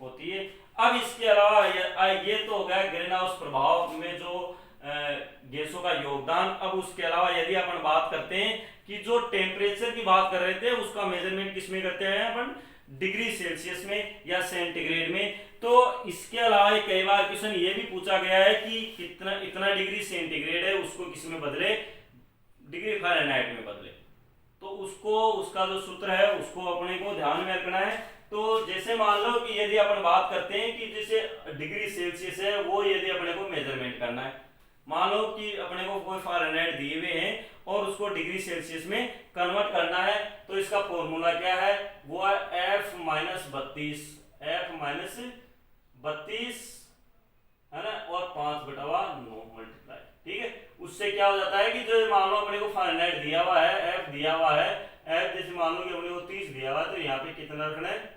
होती है। अब इसके अलावा ये तो हो गया ग्रीन हाउस प्रभाव में जो गैसों का योगदान। अब उसके अलावा यदि अपन बात करते हैं कि जो टेम्परेचर की बात कर रहे थे उसका मेजरमेंट किस में करते हैं अपन, डिग्री सेल्सियस में या सेंटीग्रेड में। तो इसके अलावा कई बार क्वेश्चन ये भी पूछा गया है कि इतना डिग्री सेंटीग्रेड है उसको किस में बदले, डिग्री फ़ारेनहाइट में बदले। तो उसको उसका जो सूत्र है उसको अपने को ध्यान में रखना है। तो जैसे मान लो कि यदि अपन बात करते हैं कि जैसे डिग्री सेल्सियस है वो यदि अपने को मेजरमेंट करना है, मान लो कि अपने को कोई फ़ारेनहाइट दिए हुए हैं और उसको डिग्री सेल्सियस में कन्वर्ट करना है, तो इसका फॉर्मूला क्या है, वो है F-32, F-32 है ना, और 5/9 मल्टीप्लाई, ठीक है। उससे क्या हो जाता है कि जो मान लो अपने को फ़ारेनहाइट दिया हुआ है, F दिया हुआ है, F जैसे मान लो कि अपने को 30 दिया हुआ है, तो यहाँ पे कितना रखना है,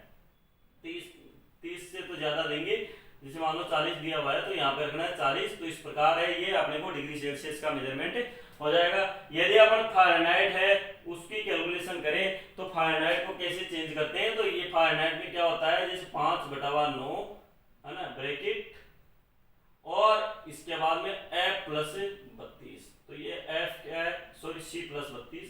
30 से तो ज्यादा देंगे, जैसे मान लो 40 दिया हुआ है तो यहाँ पे रखना है 40। तो इस प्रकार है ये अपने को डिग्री सेल्सियस का मेजरमेंट हो जाएगा। यदि अपन फ़ारेनहाइट है उसकी कैलकुलेशन करें तो फ़ारेनहाइट को कैसे चेंज करते हैं, तो ये फ़ारेनहाइट में क्या होता है, जैसे 5/9 है ना, ब्रैकेट और इसके बाद में F+32, तो ये F क्या है, सॉरी C+32,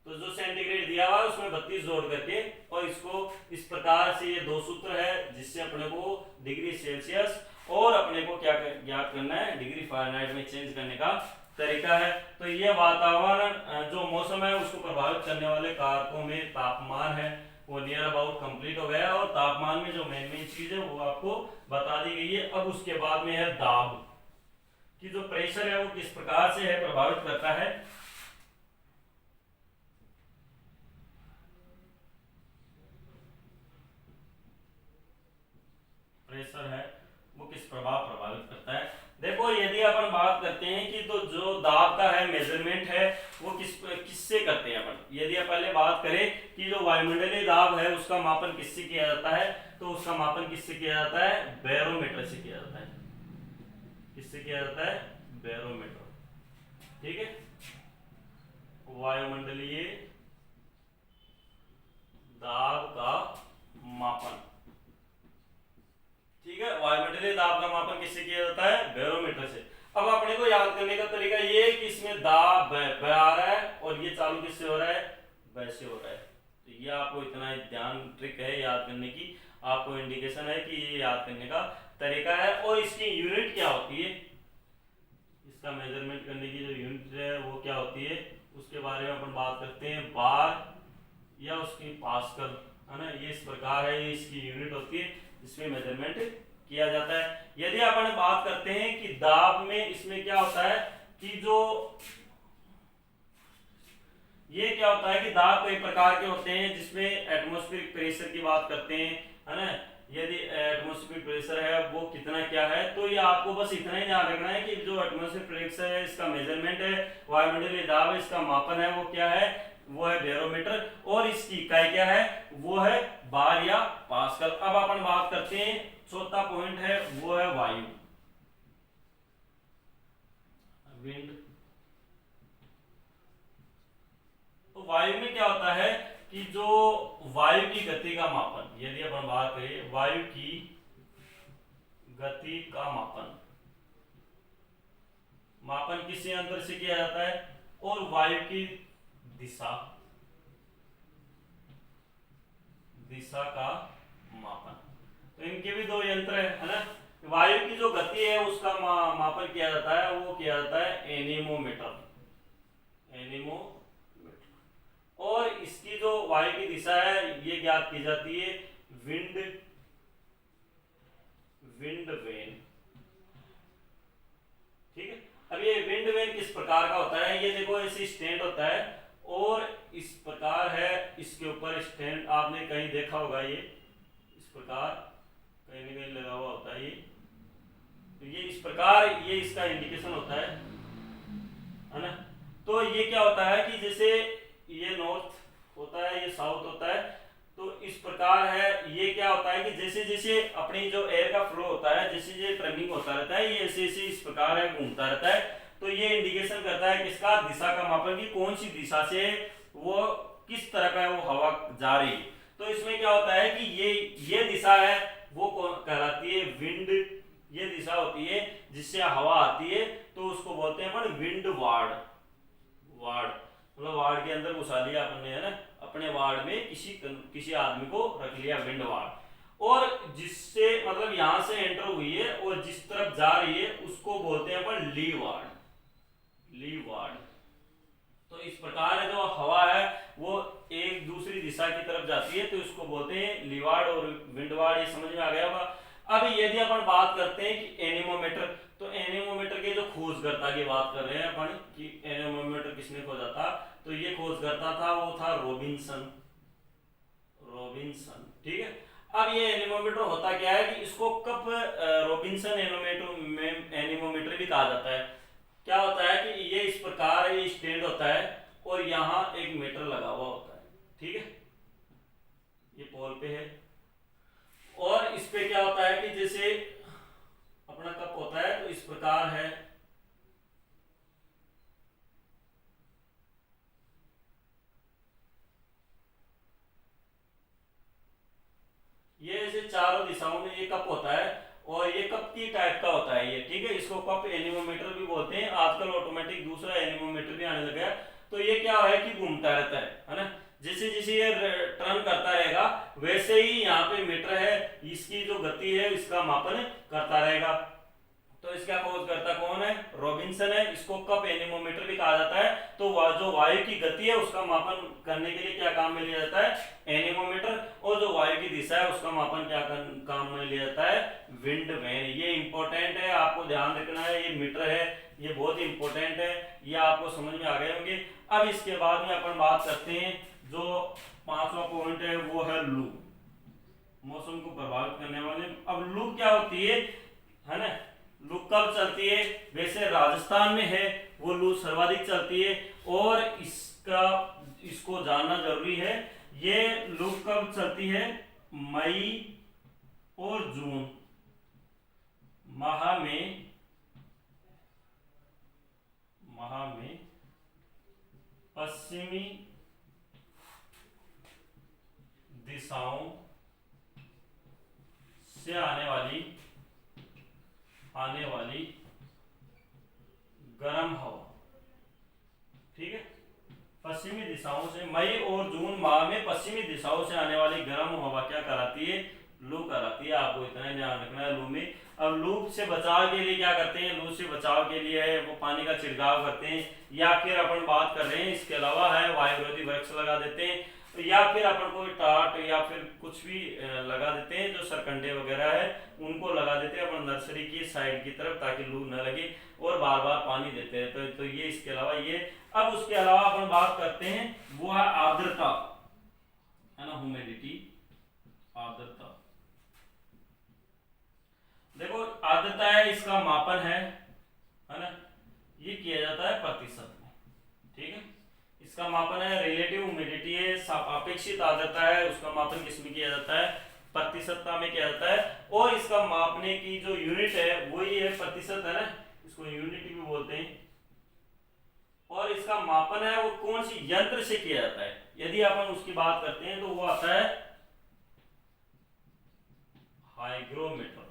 तो जो सेंटीग्रेड दिया हुआ है उसमें 32 जोड़ करके, और इसको इस प्रकार से ये दो सूत्र है जिससे अपने को डिग्री सेल्सियस और अपने को क्या ज्ञात करना है, डिग्री फ़ारेनहाइट में चेंज करने का तरीका है। तो ये वातावरण जो मौसम है उसको प्रभावित करने वाले कारकों में तापमान है वो नियर अबाउट कंप्लीट हो गया, और तापमान में जो मेन मेन चीज है वो आपको बता दी गई है। अब उसके बाद में है दाब, कि जो प्रेशर है वो किस प्रकार से है प्रभावित करता है। प्रेशर है वो किस प्रभाव प्रभावित करता है। देखो यदि अपन बात करते हैं कि तो जो दाब का है मेजरमेंट है वो किससे करते हैं अपन, यदि आप पहले बात करें कि जो वायुमंडलीय दाब है उसका मापन किससे किया जाता है, तो उसका मापन किससे किया जाता है, बैरोमीटर से किया जाता है। किससे किया जाता है, बैरोमीटर, ठीक है। वायुमंडलीय दाब का मापन, ठीक है, वायुमंडलीय दाब का मापन किससे किया जाता है, बैरोमीटर से। अब अपने को याद करने का तरीका ये है कि इसमें दाब ब आ रहा है और ये चालू किससे हो रहा है, वैसे हो रहा है। तो ये आपको इतना ध्यान ट्रिक है याद करने की, आपको इंडिकेशन है कि ये याद करने का तरीका है। और इसकी यूनिट क्या होती है, इसका मेजरमेंट करने की जो यूनिट है वो क्या होती है, उसके बारे में अपन बात करते हैं, बार या उसकी पास्कल, है ना। ये इस प्रकार है, ये इसकी यूनिट होती है इसमें मेजरमेंट किया जाता है। यदि अपन बात करते हैं कि दाब में इसमें क्या होता है कि जो ये क्या होता है कि दाब कई प्रकार के होते हैं, जिसमें एटमॉस्फेरिक प्रेशर की बात करते हैं, है ना। यदि एटमॉस्फेरिक प्रेशर है वो कितना क्या है, तो ये आपको बस इतना ही ध्यान रखना है कि जो एटमॉस्फेरिक प्रेशर है इसका मेजरमेंट है, वायुमंडलीय दाब है इसका मापन है वो क्या है, वो है बैरोमीटर, और इसकी इकाई क्या है, वो है बार या पास्कल। अब अपन बात करते हैं चौथा पॉइंट है वो है वायु, विंड। तो वायु में क्या होता है कि जो वायु की गति का मापन, यदि अपन बात करें वायु की गति का मापन, मापन किसी यंत्र से किया जाता है, और वायु की दिशा का मापन, तो इनके भी दो यंत्र है ना। वायु की जो गति है उसका मापन किया जाता है, वो किया जाता है एनीमोमीटर, और इसकी जो वायु की दिशा है ये ज्ञात की जाती है विंड वेन, ठीक है। अब ये विंड वेन किस प्रकार का होता है, ये देखो ऐसे स्टैंड होता है और इस प्रकार है, इसके ऊपर स्टैंड आपने कहीं देखा होगा, ये इस प्रकार कहीं ना कहीं लगा हुआ होता है ये, तो ये इस प्रकार ये इसका इंडिकेशन होता है ना। तो ये क्या होता है कि जैसे ये नॉर्थ होता है, ये साउथ होता है, तो इस प्रकार है, ये क्या होता है कि जैसे जैसे अपनी जो एयर का फ्लो होता है, जैसे जैसे टर्निंग होता रहता है, ये ऐसे ऐसे इस प्रकार है घूमता रहता है, तो ये इंडिकेशन करता है किसका, दिशा का मापन, की कौन सी दिशा से वो किस तरह का वो हवा जा रही है। तो इसमें क्या होता है कि ये दिशा है वो कहलाती है विंड, ये दिशा होती है जिससे हवा आती है, तो उसको बोलते हैं अपन विंड वार्ड, मतलब वार्ड के अंदर घुसा लिया अपने, है ना, अपने वार्ड में किसी आदमी को रख लिया, विंड वार्ड। और जिससे मतलब यहां से एंटर हुई है और जिस तरफ जा रही है उसको बोलते हैं अपन ली वार्ड। तो इस प्रकार जो हवा है दिशा की तरफ जाती है तो इसको बोलते हैं लीवार्ड और विंडवार्ड। ये समझ में आ गया होगा। अब यदि अपन बात करते हैं कि एनीमोमीटर, तो एनीमोमीटर के जो खोजकर्ता की बात कर रहे हैं अपन कि एनीमोमीटर किसने खोजा था, तो ये खोजकर्ता था, वो था रॉबिन्सन। ठीक है। अब ये एनीमोमीटर होता क्या है कि इसको कप रॉबिन्सन एनीमोमीटर भी कहा जाता है। क्या होता है कि ये इस प्रकार ये स्टैंड होता है और यहाँ एक मीटर लगा हुआ होता है। ठीक है, ये पोल पे है और इस पे क्या होता है कि जैसे अपना कप होता है तो इस प्रकार है, ये ऐसे चारों दिशाओं में ये कप होता है और ये कप की टाइप का होता है ये। ठीक है, इसको कप एनीमोमीटर भी बोलते हैं। आजकल ऑटोमेटिक दूसरा एनीमोमीटर भी आने लगा है। तो ये क्या है कि घूमता रहता है ना, जैसे जैसे ये टर्न करता रहेगा वैसे ही यहाँ पे मीटर है, इसकी जो गति है इसका मापन करता रहेगा। तो इसका खोजकर्ता कौन है, रॉबिन्सन है। इसको कप एनीमोमीटर भी कहा जाता है। तो जो वायु की गति है उसका मापन करने के लिए क्या काम में लिया जाता है, एनीमोमीटर। और जो वायु की दिशा है उसका मापन क्या काम में लिया जाता है, विंड वैन। ये इंपॉर्टेंट है, आपको ध्यान रखना है। ये मीटर है, ये बहुत इंपॉर्टेंट है, ये आपको समझ में आ गए होंगे। अब इसके बाद में अपन बात करते हैं, जो 5वां पॉइंट है वो है लू, मौसम को प्रभावित करने वाले। अब लू क्या होती है ना, लू कब चलती है, वैसे राजस्थान में है वो लू सर्वाधिक चलती है और इसको जानना जरूरी है। ये लू कब चलती है, मई और जून माह में पश्चिमी दिशाओं से आने वाली गर्म हवा। ठीक है, पश्चिमी दिशाओं से मई और जून माह में पश्चिमी दिशाओं से आने वाली गर्म हवा क्या कराती है, लू कराती है। आपको इतना ध्यान रखना है लू में। अब लू से बचाव के लिए क्या करते हैं, लू से बचाव के लिए है वो पानी का छिड़काव करते हैं, या फिर अपन बात कर रहे हैं इसके अलावा है वायुरोधी वृक्ष लगा देते हैं, या फिर अपन कोई टाट या फिर कुछ भी लगा देते हैं, जो सरकंडे वगैरह है उनको लगा देते हैं अपन नर्सरी की साइड की तरफ, ताकि लू न लगे और बार बार पानी देते हैं। तो ये इसके अलावा ये। अब उसके अलावा अपन बात करते हैं वो है आर्द्रता, है ना, ह्यूमिडिटी, आर्द्रता। देखो आर्द्रता है, इसका मापन है ना, ये किया जाता है प्रतिशत में। ठीक है, इसका मापन है, रिलेटिव ह्यूमिडिटी है, अपेक्षित आर्द्रता है, उसका मापन किसमें किया जाता है, प्रतिशतता में किया जाता है। और इसका मापने की जो यूनिट है वही है प्रतिशत, है ना, इसको यूनिट भी बोलते हैं। और इसका मापन है वो कौन सी यंत्र से किया जाता है, यदि अपन उसकी बात करते हैं तो वो आता है हाइग्रोमीटर।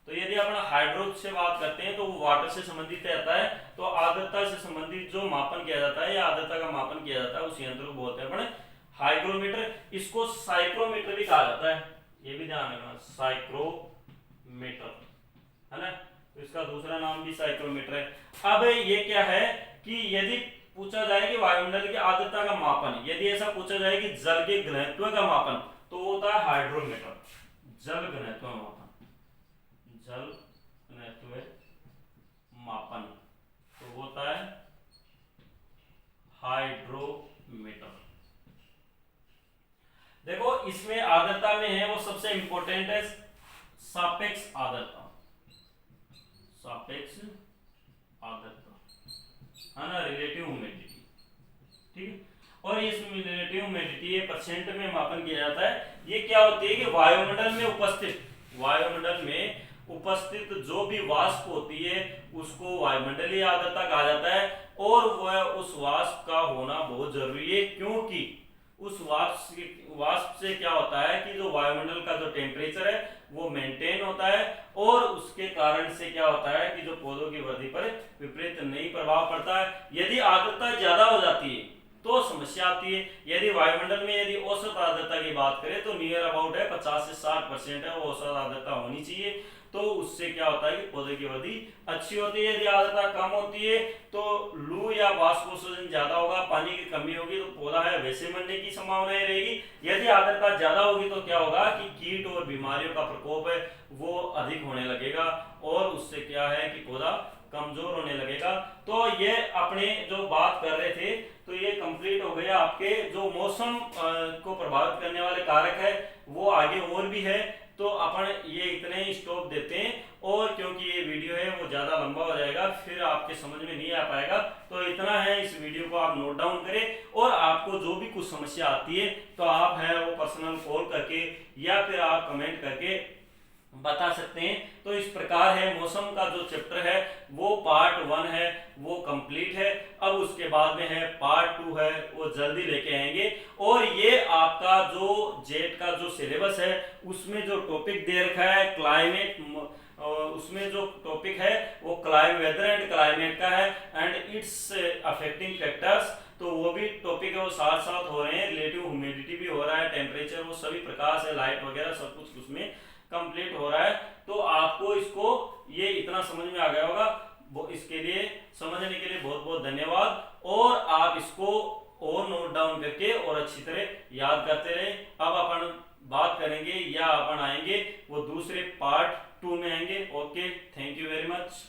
तो यदि अपन हाइड्रो से बात करते हैं तो वो वाटर से संबंधित रहता है। तो आर्द्रता से संबंधित जो मापन किया जाता है या आर्द्रता का मापन किया जाता है उस यंत्र को बोलते हैं अपन हाइग्रोमीटर। इसको साइक्रोमीटर भी कहा जाता है, ये भी ध्यान रखना, साइक्रोमीटर, है ना। तो इसका दूसरा नाम भी साइक्रोमीटर है। अब ये क्या है कि यदि पूछा जाए कि वायुमंडल की आर्द्रता का मापन, यदि ऐसा पूछा जाए कि जल के घनत्व का मापन, तो वो होता है हाइड्रोमीटर, जल घनत्व मापन, जल घनत्व मापन, तो वो होता है हाइड्रोमीटर। देखो इसमें आर्द्रता में है वो सबसे इंपॉर्टेंट है सापेक्ष आर्द्रता, सापेक्ष आर्द्रता, है ना, रिलेटिव ह्यूमिडिटी। ठीक है, और इस रिलेटिव ह्यूमिडिटी ये परसेंट में मापन किया जाता है। ये क्या होती है कि वायुमंडल में उपस्थित जो भी वाष्प होती है उसको वायुमंडलीय आर्द्रता कहा जाता है। और वह उस वाष्प का होना बहुत जरूरी है, क्योंकि उस वाष्प से क्या होता है कि जो वायुमंडल का जो टेम्परेचर है वो मेंटेन होता है, और उसके कारण से क्या होता है कि जो पौधों की वृद्धि पर विपरीत नहीं प्रभाव पड़ता है। यदि आर्द्रता ज्यादा हो जाती है तो समस्या आती है। यदि वायुमंडल में यदि औसत आर्द्रता की बात करें तो नियर अबाउट है 50 से 60% है, वो औसत आर्द्रता होनी चाहिए। तो उससे क्या होता है कि पौधे की वृद्धि अच्छी होती है। यदि आर्द्रता कम होती है तो लू या वाष्पोत्सर्जन ज्यादा होगा, पानी की कमी होगी तो पौधा है वैसे मरने की संभावना रहेगी। यदि आर्द्रता ज्यादा होगी तो क्या होगा कि कीट और बीमारियों का प्रकोप है वो अधिक होने लगेगा, और उससे क्या है कि पौधा कमजोर होने लगेगा। तो ये अपने जो बात कर रहे थे तो ये कंप्लीट हो गया। आपके जो मौसम को प्रभावित करने वाले कारक है वो आगे और भी है, तो अपन ये इतने ही स्टॉप देते हैं। और क्योंकि ये वीडियो है वो ज़्यादा लंबा हो जाएगा, फिर आपके समझ में नहीं आ पाएगा, तो इतना है, इस वीडियो को आप नोट डाउन करें। और आपको जो भी कुछ समस्या आती है तो आप है वो पर्सनल कॉल करके या फिर आप कमेंट करके बता सकते हैं। तो इस प्रकार है मौसम का जो चैप्टर है वो पार्ट 1 है वो कंप्लीट है। अब उसके बाद में है पार्ट 2 है, वो जल्दी लेके आएंगे। और ये आपका जो जेट का जो सिलेबस है उसमें जो टॉपिक दे रखा है क्लाइमेट, उसमें जो टॉपिक है वो वेदर एंड क्लाइमेट का है एंड इट्स अफेक्टिंग फैक्टर्स, तो वो भी टॉपिक है वो साथ साथ हो रहे हैं। रिलेटिव ह्यूमिडिटी भी हो रहा है, टेम्परेचर, वो सभी प्रकार से लाइट वगैरह सब कुछ उसमें कंप्लीट हो रहा है। तो आपको इसको ये इतना समझ में आ गया होगा। इसके लिए समझने के लिए बहुत बहुत धन्यवाद। और आप इसको और नोट डाउन करके और अच्छी तरह याद करते रहे। अब अपन बात करेंगे या अपन आएंगे वो दूसरे पार्ट 2 में आएंगे। Okay, thank you very much.